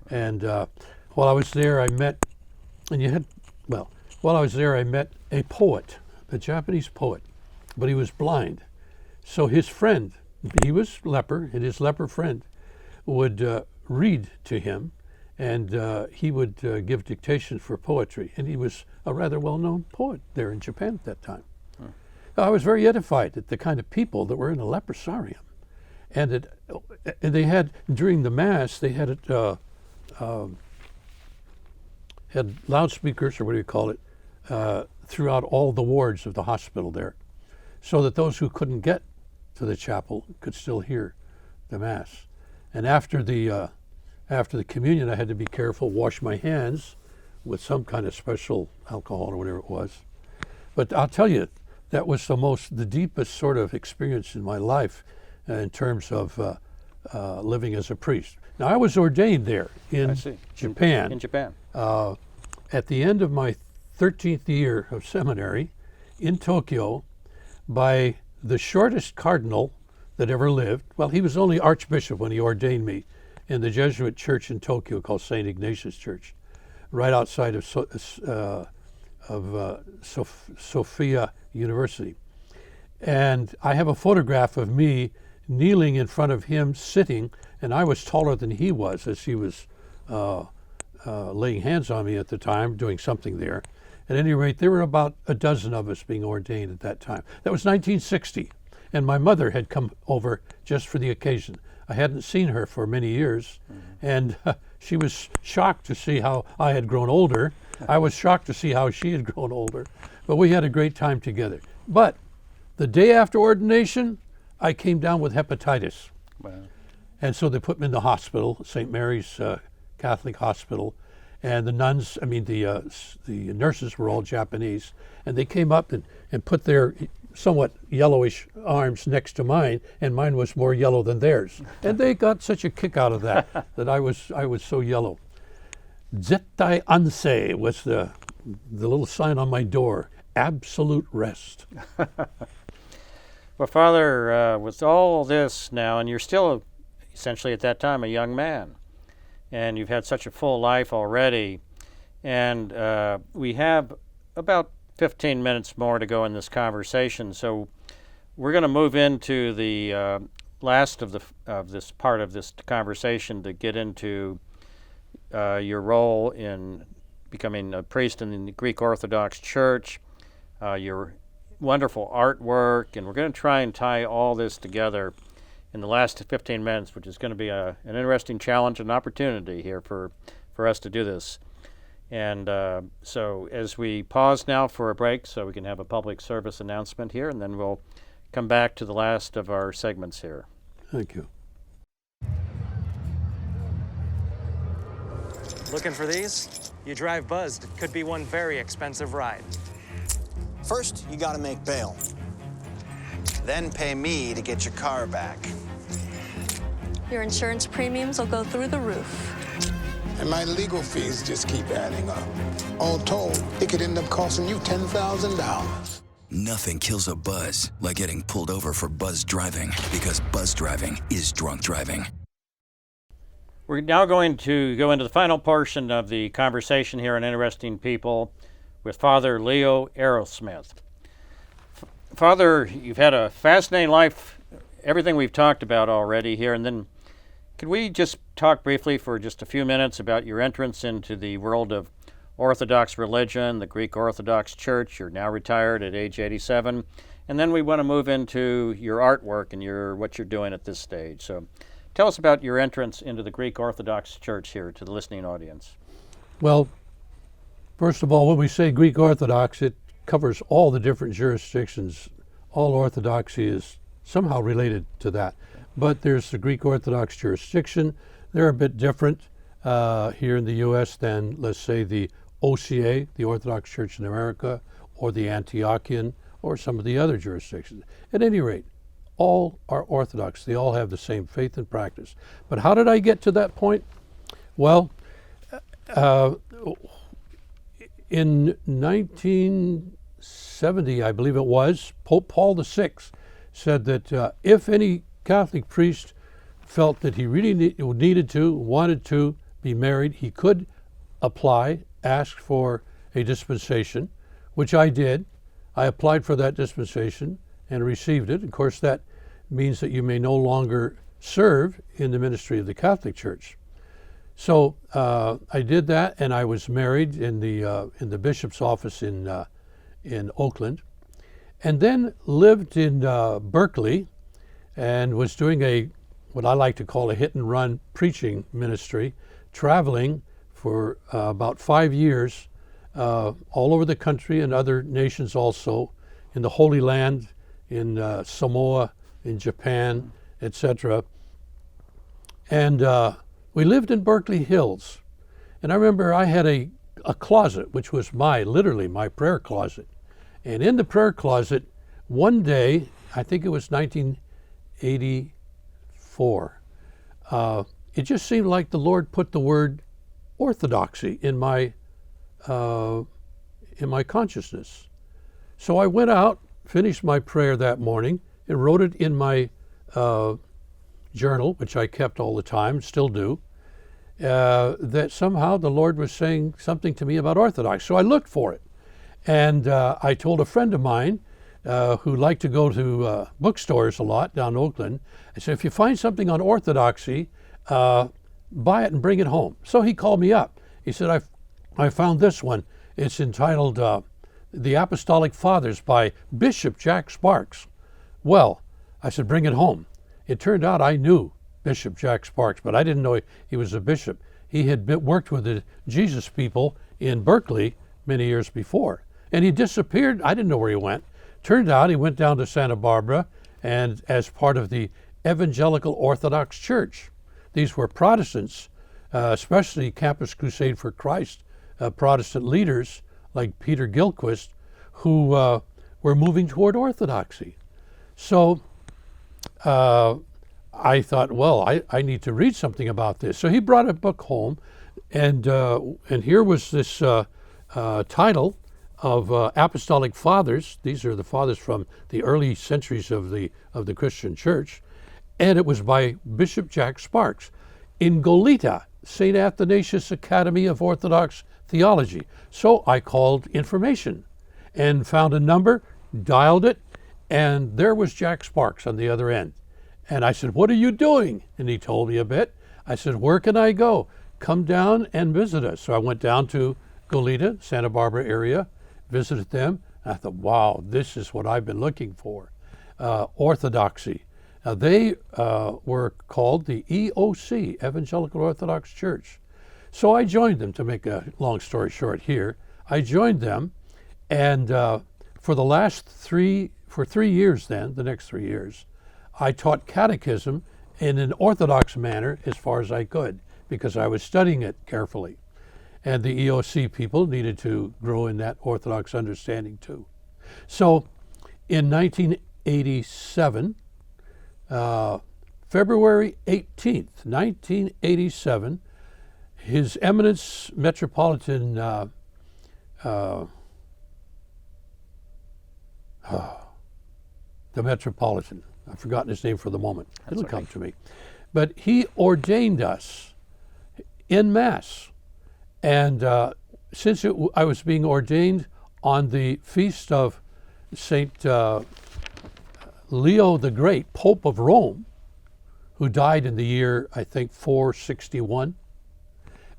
And while I was there, I met a poet, a Japanese poet, but he was blind. So his friend, he was leper, and his leper friend would read to him, and he would give dictation for poetry. And he was a rather well-known poet there in Japan at that time. I was very edified at the kind of people that were in the leprosarium. And they had, during the Mass, they had loudspeakers, or what do you call it, throughout all the wards of the hospital there, so that those who couldn't get to the chapel could still hear the Mass. And after the communion, I had to be careful, wash my hands with some kind of special alcohol or whatever it was. But I'll tell you, that was the deepest sort of experience in my life in terms of living as a priest. Now, I was ordained there in Japan. In Japan. At the end of my 13th year of seminary in Tokyo by the shortest cardinal that ever lived. Well, he was only archbishop when he ordained me in the Jesuit church in Tokyo called St. Ignatius Church, right outside of Sophia University. And I have a photograph of me kneeling in front of him sitting, and I was taller than he was as he was laying hands on me at the time, doing something there. At any rate, there were about a dozen of us being ordained at that time. That was 1960, and my mother had come over just for the occasion. I hadn't seen her for many years, and she was shocked to see how I had grown older. I was shocked to see how she had grown older, but we had a great time together. But the day after ordination, I came down with hepatitis. Wow. And so they put me in the hospital, St. Mary's Catholic Hospital, and the nuns, the nurses were all Japanese, and they came up and put their somewhat yellowish arms next to mine, and mine was more yellow than theirs. And they got such a kick out of that, that I was so yellow. Zettai Ansei was the little sign on my door, absolute rest. Well, Father, with all this now, and you're still essentially at that time a young man, and you've had such a full life already, and we have about 15 minutes more to go in this conversation, so we're going to move into the last of this part of this conversation to get into your role in becoming a priest in the Greek Orthodox Church, your wonderful artwork, and we're going to try and tie all this together in the last 15 minutes, which is going to be an interesting challenge and opportunity here for us to do this. And so as we pause now for a break so we can have a public service announcement here, and then we'll come back to the last of our segments here. Thank you. Looking for these? You drive buzzed. It could be one very expensive ride. First, you gotta make bail. Then pay me to get your car back. Your insurance premiums will go through the roof. And my legal fees just keep adding up. All told, it could end up costing you $10,000. Nothing kills a buzz like getting pulled over for buzz driving, because buzz driving is drunk driving. We're now going to go into the final portion of the conversation here on Interesting People with Father Leo Arrowsmith. Father, you've had a fascinating life, everything we've talked about already here, and then could we just talk briefly for just a few minutes about your entrance into the world of Orthodox religion, the Greek Orthodox Church? You're now retired at age 87, and then we want to move into your artwork and what you're doing at this stage. So tell us about your entrance into the Greek Orthodox Church here to the listening audience. Well, first of all, when we say Greek Orthodox, it covers all the different jurisdictions. All Orthodoxy is somehow related to that. But there's the Greek Orthodox jurisdiction. They're a bit different here in the U.S. than, let's say, the OCA, the Orthodox Church in America, or the Antiochian, or some of the other jurisdictions. At any rate, all are Orthodox. They all have the same faith and practice. But how did I get to that point? Well, in 1970, I believe it was, Pope Paul VI said that if any Catholic priest felt that he really wanted to be married, he could apply, ask for a dispensation, which I did. I applied for that dispensation and received it. Of course, that means that you may no longer serve in the ministry of the Catholic Church. So I did that, and I was married in the bishop's office in Oakland, and then lived in Berkeley, and was doing what I like to call a hit-and-run preaching ministry, traveling for about 5 years all over the country and other nations also, in the Holy Land, in Samoa, in Japan, etc. And we lived in Berkeley Hills. And I remember I had a closet, which was literally my prayer closet. And in the prayer closet, one day, I think it was 1984, it just seemed like the Lord put the word orthodoxy in my consciousness. So I went out, finished my prayer that morning, and wrote it in my journal, which I kept all the time, still do, that somehow the Lord was saying something to me about Orthodox. So I looked for it. And I told a friend of mine who liked to go to bookstores a lot down in Oakland, I said, if you find something on Orthodoxy, buy it and bring it home. So he called me up. He said, I found this one. It's entitled The Apostolic Fathers by Bishop Jack Sparks. Well, I said, bring it home. It turned out I knew Bishop Jack Sparks, but I didn't know he was a bishop. He had worked with the Jesus people in Berkeley many years before. And he disappeared. I didn't know where he went. Turned out he went down to Santa Barbara and as part of the Evangelical Orthodox Church. These were Protestants, especially Campus Crusade for Christ, Protestant leaders like Peter Gilchrist, who were moving toward Orthodoxy. So I thought, well, I need to read something about this. So he brought a book home, and here was this title of Apostolic Fathers. These are the fathers from the early centuries of the Christian Church, and it was by Bishop Jack Sparks in Goleta, St. Athanasius Academy of Orthodox Theology. So I called information and found a number, dialed it, and there was Jack Sparks on the other end. And I said, what are you doing? And he told me a bit. I said, where can I go? Come down and visit us. So I went down to Goleta, Santa Barbara area, visited them. And I thought, wow, this is what I've been looking for. Orthodoxy. Now they were called the EOC, Evangelical Orthodox Church. So I joined them, to make a long story short here. I joined them, and for the 3 years then, the next 3 years, I taught catechism in an Orthodox manner as far as I could, because I was studying it carefully. And the EOC people needed to grow in that Orthodox understanding too. So in 1987, February 18th, 1987, His Eminence Metropolitan the Metropolitan, I've forgotten his name for the moment. It'll come to me. But he ordained us en masse. And since I was being ordained on the feast of St. Leo the Great, Pope of Rome, who died in the year, I think, 461,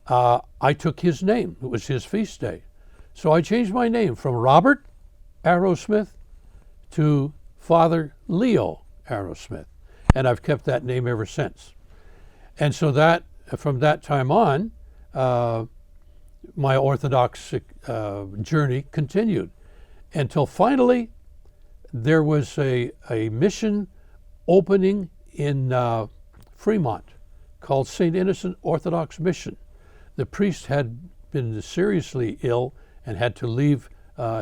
I took his name. It was his feast day. So I changed my name from Robert Arrowsmith to Father Leo Arrowsmith. And I've kept that name ever since. And so that, from that time on, my Orthodox journey continued until finally there was a mission opening in Fremont called St. Innocent Orthodox Mission. The priest had been seriously ill and had to leave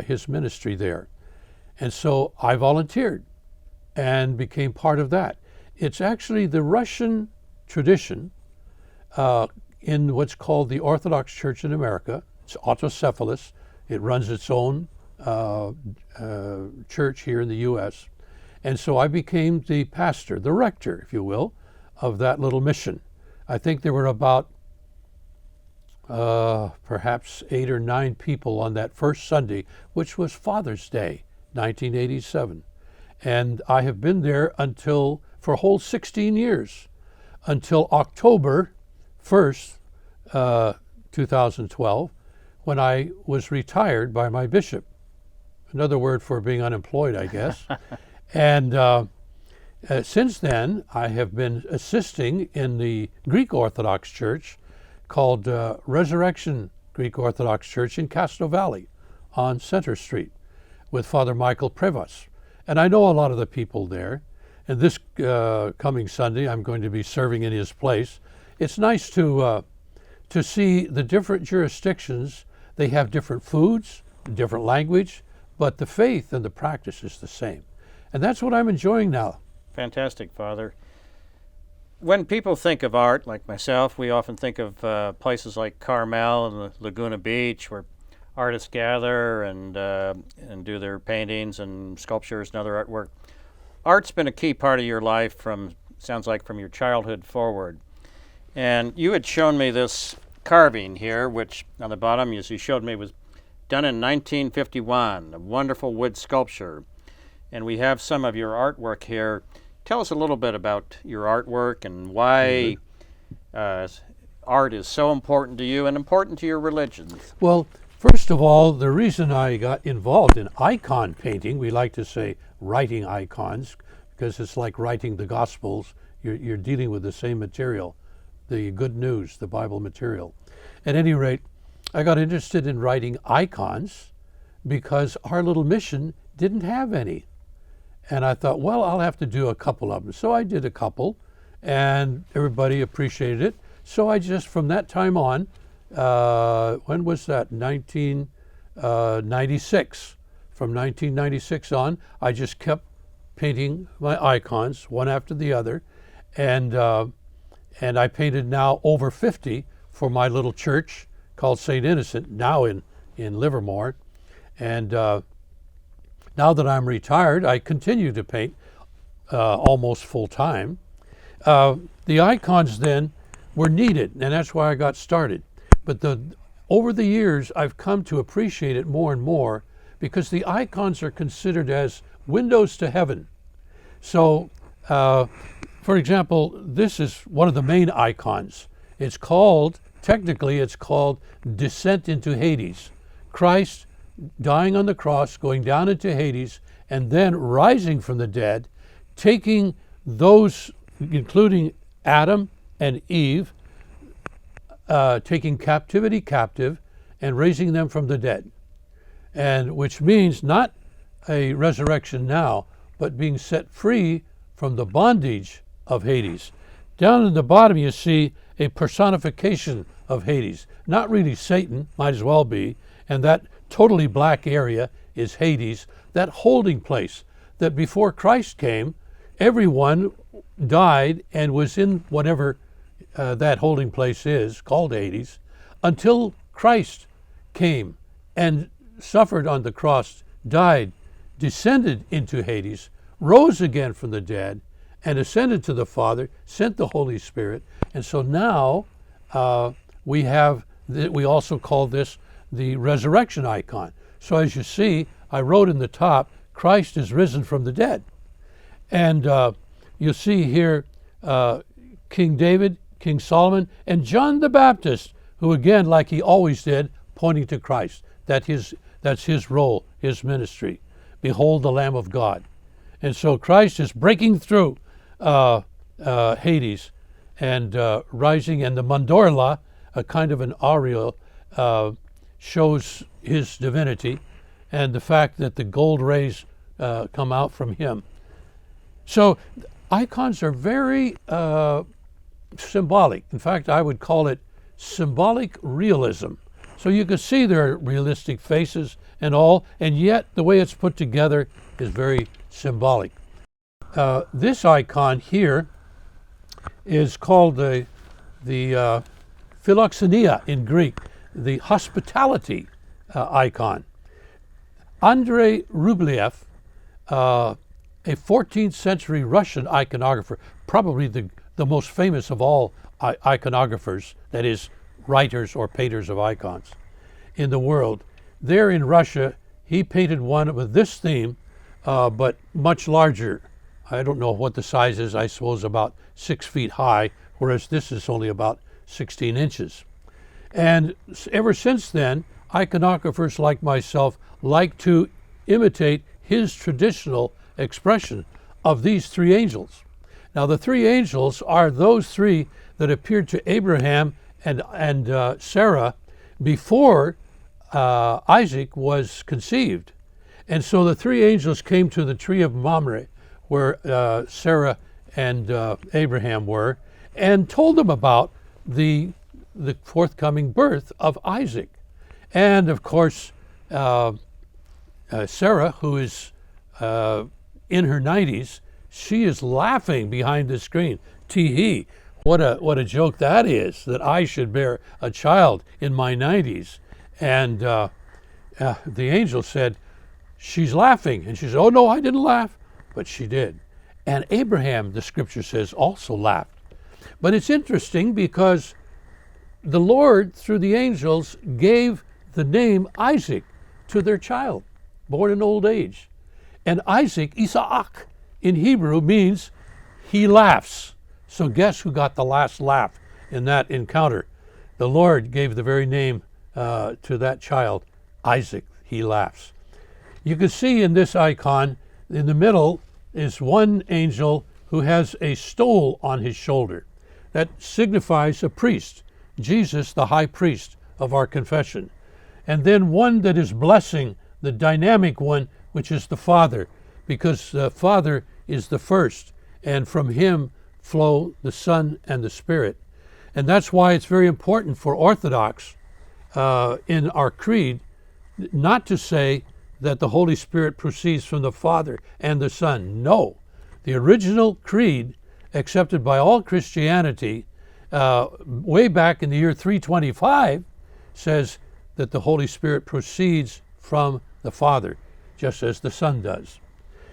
his ministry there. And so I volunteered and became part of that. It's actually the Russian tradition in what's called the Orthodox Church in America. It's autocephalous. It runs its own church here in the U.S. And so I became the pastor, the rector, if you will, of that little mission. I think there were about perhaps 8 or 9 people on that first Sunday, which was Father's Day, 1987. And I have been there for a whole 16 years, until October 1st, 2012, when I was retired by my bishop. Another word for being unemployed, I guess. And since then, I have been assisting in the Greek Orthodox Church called Resurrection Greek Orthodox Church in Castro Valley on Center Street with Father Michael Prevas. And I know a lot of the people there. And this coming Sunday, I'm going to be serving in his place. It's nice to see the different jurisdictions. They have different foods, different language, but the faith and the practice is the same. And that's what I'm enjoying now. Fantastic, Father. When people think of art, like myself, we often think of places like Carmel and Laguna Beach, where artists gather and do their paintings and sculptures and other artwork. Art's been a key part of your life sounds like from your childhood forward. And you had shown me this carving here, which on the bottom, as you showed me, was done in 1951, a wonderful wood sculpture. And we have some of your artwork here. Tell us a little bit about your artwork and why art is so important to you and important to your religion. Well, first of all, the reason I got involved in icon painting, we like to say writing icons, because it's like writing the Gospels. You're dealing with the same material, the good news, the Bible material. At any rate, I got interested in writing icons because our little mission didn't have any. And I thought, well, I'll have to do a couple of them. So I did a couple, and everybody appreciated it. So I just, from that time on, when was that? 1996. From 1996 on, I just kept painting my icons one after the other. And I painted now over 50 for my little church called St. Innocent, now in Livermore. And now that I'm retired, I continue to paint almost full time. The icons then were needed, and that's why I got started. But over the years, I've come to appreciate it more and more because the icons are considered as windows to heaven. So, for example, this is one of the main icons. Technically it's called Descent into Hades. Christ dying on the cross, going down into Hades, and then rising from the dead, taking those, including Adam and Eve, taking captivity captive and raising them from the dead. And which means not a resurrection now, but being set free from the bondage of Hades. Down in the bottom you see a personification of Hades. Not really Satan, might as well be, and that totally black area is Hades, that holding place that before Christ came, everyone died and was in whatever that holding place is, called Hades, until Christ came and suffered on the cross, died, descended into Hades, rose again from the dead, and ascended to the Father, sent the Holy Spirit. And so now we also call this the resurrection icon. So as you see, I wrote in the top, Christ is risen from the dead. And you see here King David, King Solomon, and John the Baptist, who again, like he always did, pointing to Christ. That's his role, his ministry. Behold the Lamb of God. And so Christ is breaking through Hades and rising, and the mandorla, a kind of an aureole, shows his divinity and the fact that the gold rays come out from him. So icons are very symbolic. In fact, I would call it symbolic realism. So you can see their realistic faces and all, and yet the way it's put together is very symbolic. This icon here is called the philoxenia in Greek, the hospitality icon. Andrei Rublev, a 14th century Russian iconographer, probably the most famous of all iconographers, that is, writers or painters of icons in the world. There in Russia, he painted one with this theme, but much larger. I don't know what the size is, I suppose about 6 feet high, whereas this is only about 16 inches. And ever since then, iconographers like myself like to imitate his traditional expression of these three angels. Now the three angels are those three that appeared to Abraham and Sarah before Isaac was conceived. And so the three angels came to the tree of Mamre, where Sarah and Abraham were, and told them about the forthcoming birth of Isaac. And of course, Sarah, who is in her 90s, she is laughing behind the screen. Tee-hee, what a joke that is, that I should bear a child in my 90s. And the angel said, she's laughing. And she said, oh no, I didn't laugh. But she did. And Abraham, the scripture says, also laughed. But it's interesting because the Lord, through the angels, gave the name Isaac to their child, born in old age. And Isaac, Isaac, in Hebrew means he laughs. So guess who got the last laugh in that encounter? The Lord gave the very name to that child, Isaac, he laughs. You can see in this icon, in the middle is one angel who has a stole on his shoulder. That signifies a priest, Jesus, the high priest of our confession. And then one that is blessing, the dynamic one, which is the Father, because the Father is the first, and from him flow the Son and the Spirit. And that's why it's very important for Orthodox in our creed not to say that the Holy Spirit proceeds from the Father and the Son. No. The original creed, accepted by all Christianity, way back in the year 325, says that the Holy Spirit proceeds from the Father, just as the Son does.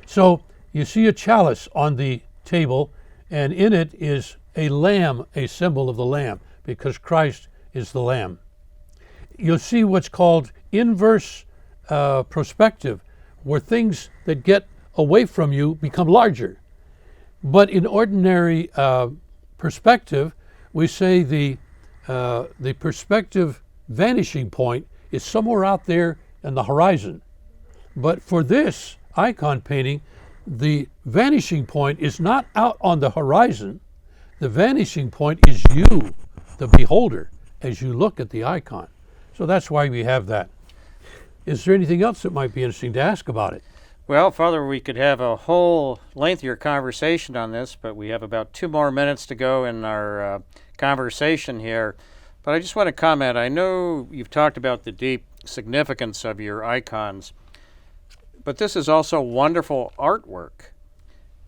So you see a chalice on the table, and in it is a lamb, a symbol of the Lamb, because Christ is the Lamb. You'll see what's called inverse perspective, where things that get away from you become larger. But in ordinary perspective, we say the perspective vanishing point is somewhere out there in the horizon. But for this icon painting, the vanishing point is not out on the horizon. The vanishing point is you, the beholder, as you look at the icon. So that's why we have that. Is there anything else that might be interesting to ask about it? Well, Father, we could have a whole lengthier conversation on this, but we have about 2 more minutes to go in our conversation here. But I just want to comment. I know you've talked about the deep significance of your icons, but this is also wonderful artwork.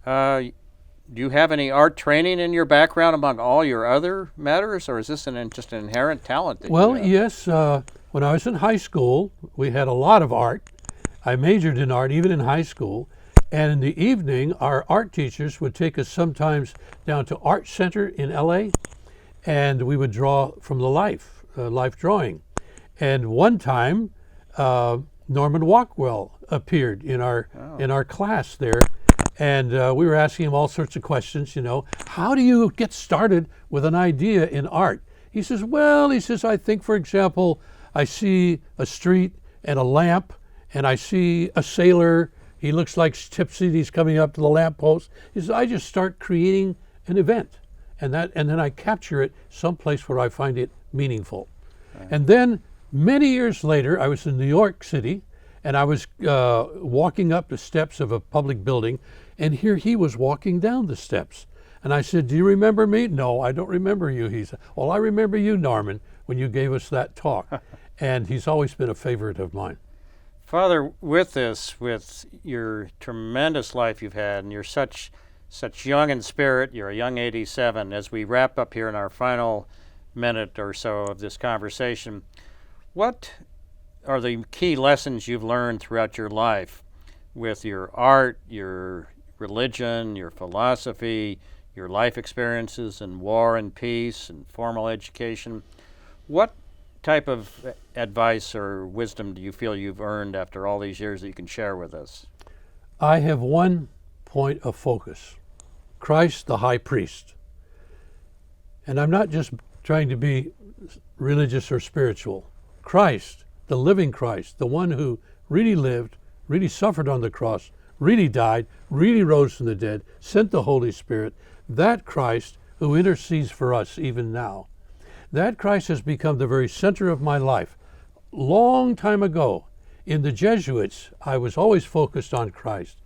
Do you have any art training in your background among all your other matters, or is this just an inherent talent that you have? Yes. When I was in high school, we had a lot of art. I majored in art even in high school, and in the evening our art teachers would take us sometimes down to Art Center in LA, and we would draw from the life drawing. And one time Norman Rockwell appeared in our class there, and we were asking him all sorts of questions, how do you get started with an idea in art? He says, I think, for example, I see a street and a lamp, and I see a sailor. He looks like tipsy. He's coming up to the lamppost. He says, I just start creating an event, and then I capture it someplace where I find it meaningful. Right. And then many years later, I was in New York City, and I was walking up the steps of a public building, and here he was walking down the steps. And I said, do you remember me? No, I don't remember you. He said, well, I remember you, Norman, when you gave us that talk. And he's always been a favorite of mine. Father, with your tremendous life you've had, and you're such young in spirit, you're a young 87, as we wrap up here in our final minute or so of this conversation, what are the key lessons you've learned throughout your life with your art, your religion, your philosophy, your life experiences in war and peace and formal education? What type of advice or wisdom do you feel you've earned after all these years that you can share with us? I have one point of focus: Christ the high priest. And I'm not just trying to be religious or spiritual. Christ, the living Christ, the one who really lived, really suffered on the cross, really died, really rose from the dead, sent the Holy Spirit, that Christ who intercedes for us even now. That Christ has become the very center of my life. Long time ago, in the Jesuits, I was always focused on Christ,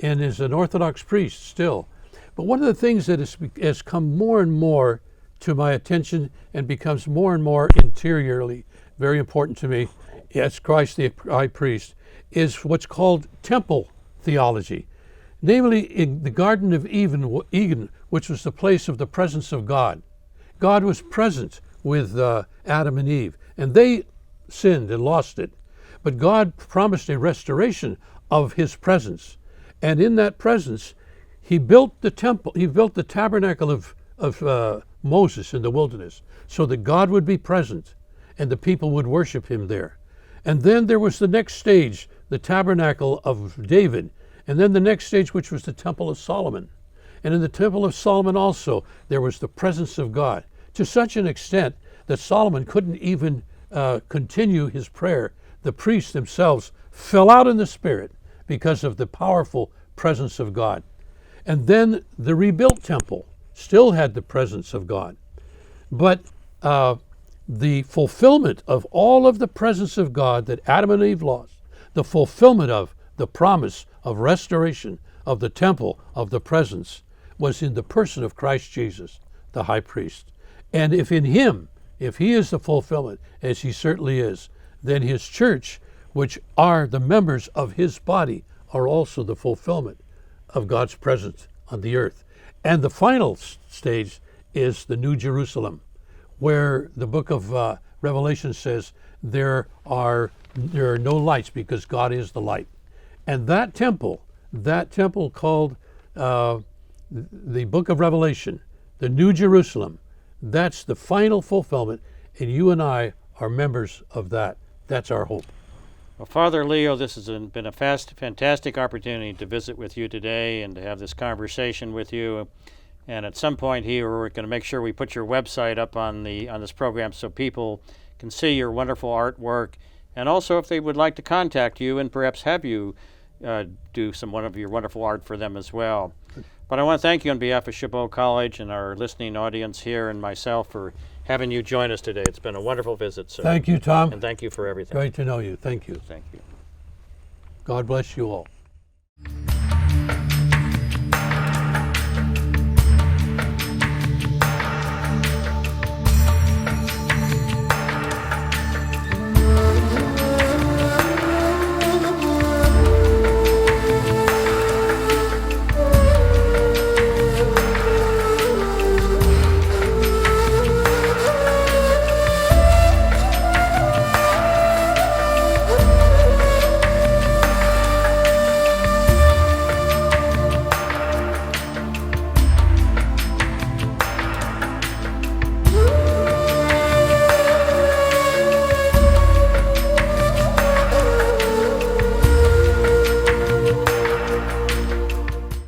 and as an Orthodox priest still. But one of the things that has come more and more to my attention and becomes more and more interiorly very important to me as Christ the high priest is what's called temple theology. namely in the Garden of Eden, which was the place of the presence of God. God was present with Adam and Eve, and they sinned and lost it. But God promised a restoration of his presence. And in that presence, he built the temple, he built the tabernacle of Moses in the wilderness, so that God would be present and the people would worship him there. And then there was the next stage, the tabernacle of David, and then the next stage, which was the temple of Solomon. And in the temple of Solomon also, there was the presence of God, to such an extent that Solomon couldn't even continue his prayer. The priests themselves fell out in the spirit because of the powerful presence of God. And then the rebuilt temple still had the presence of God. But the fulfillment of all of the presence of God that Adam and Eve lost, the fulfillment of the promise of restoration of the temple of the presence, was in the person of Christ Jesus, the high priest. And if in him, if he is the fulfillment, as he certainly is, then his church, which are the members of his body, are also the fulfillment of God's presence on the earth. And the final stage is the New Jerusalem, where the book of Revelation says there are no lights because God is the light. And that temple called the book of Revelation, the New Jerusalem, that's the final fulfillment, and you and I are members of that. That's our hope. Well, Father Leo, this has been a fantastic opportunity to visit with you today and to have this conversation with you. And at some point here, we're going to make sure we put your website up on this program so people can see your wonderful artwork. And also, if they would like to contact you and perhaps have you do some of your wonderful art for them as well. But I want to thank you on behalf of Chabot College and our listening audience here and myself for having you join us today. It's been a wonderful visit, sir. Thank you, Tom. And thank you for everything. Great to know you. Thank you. Thank you. God bless you all.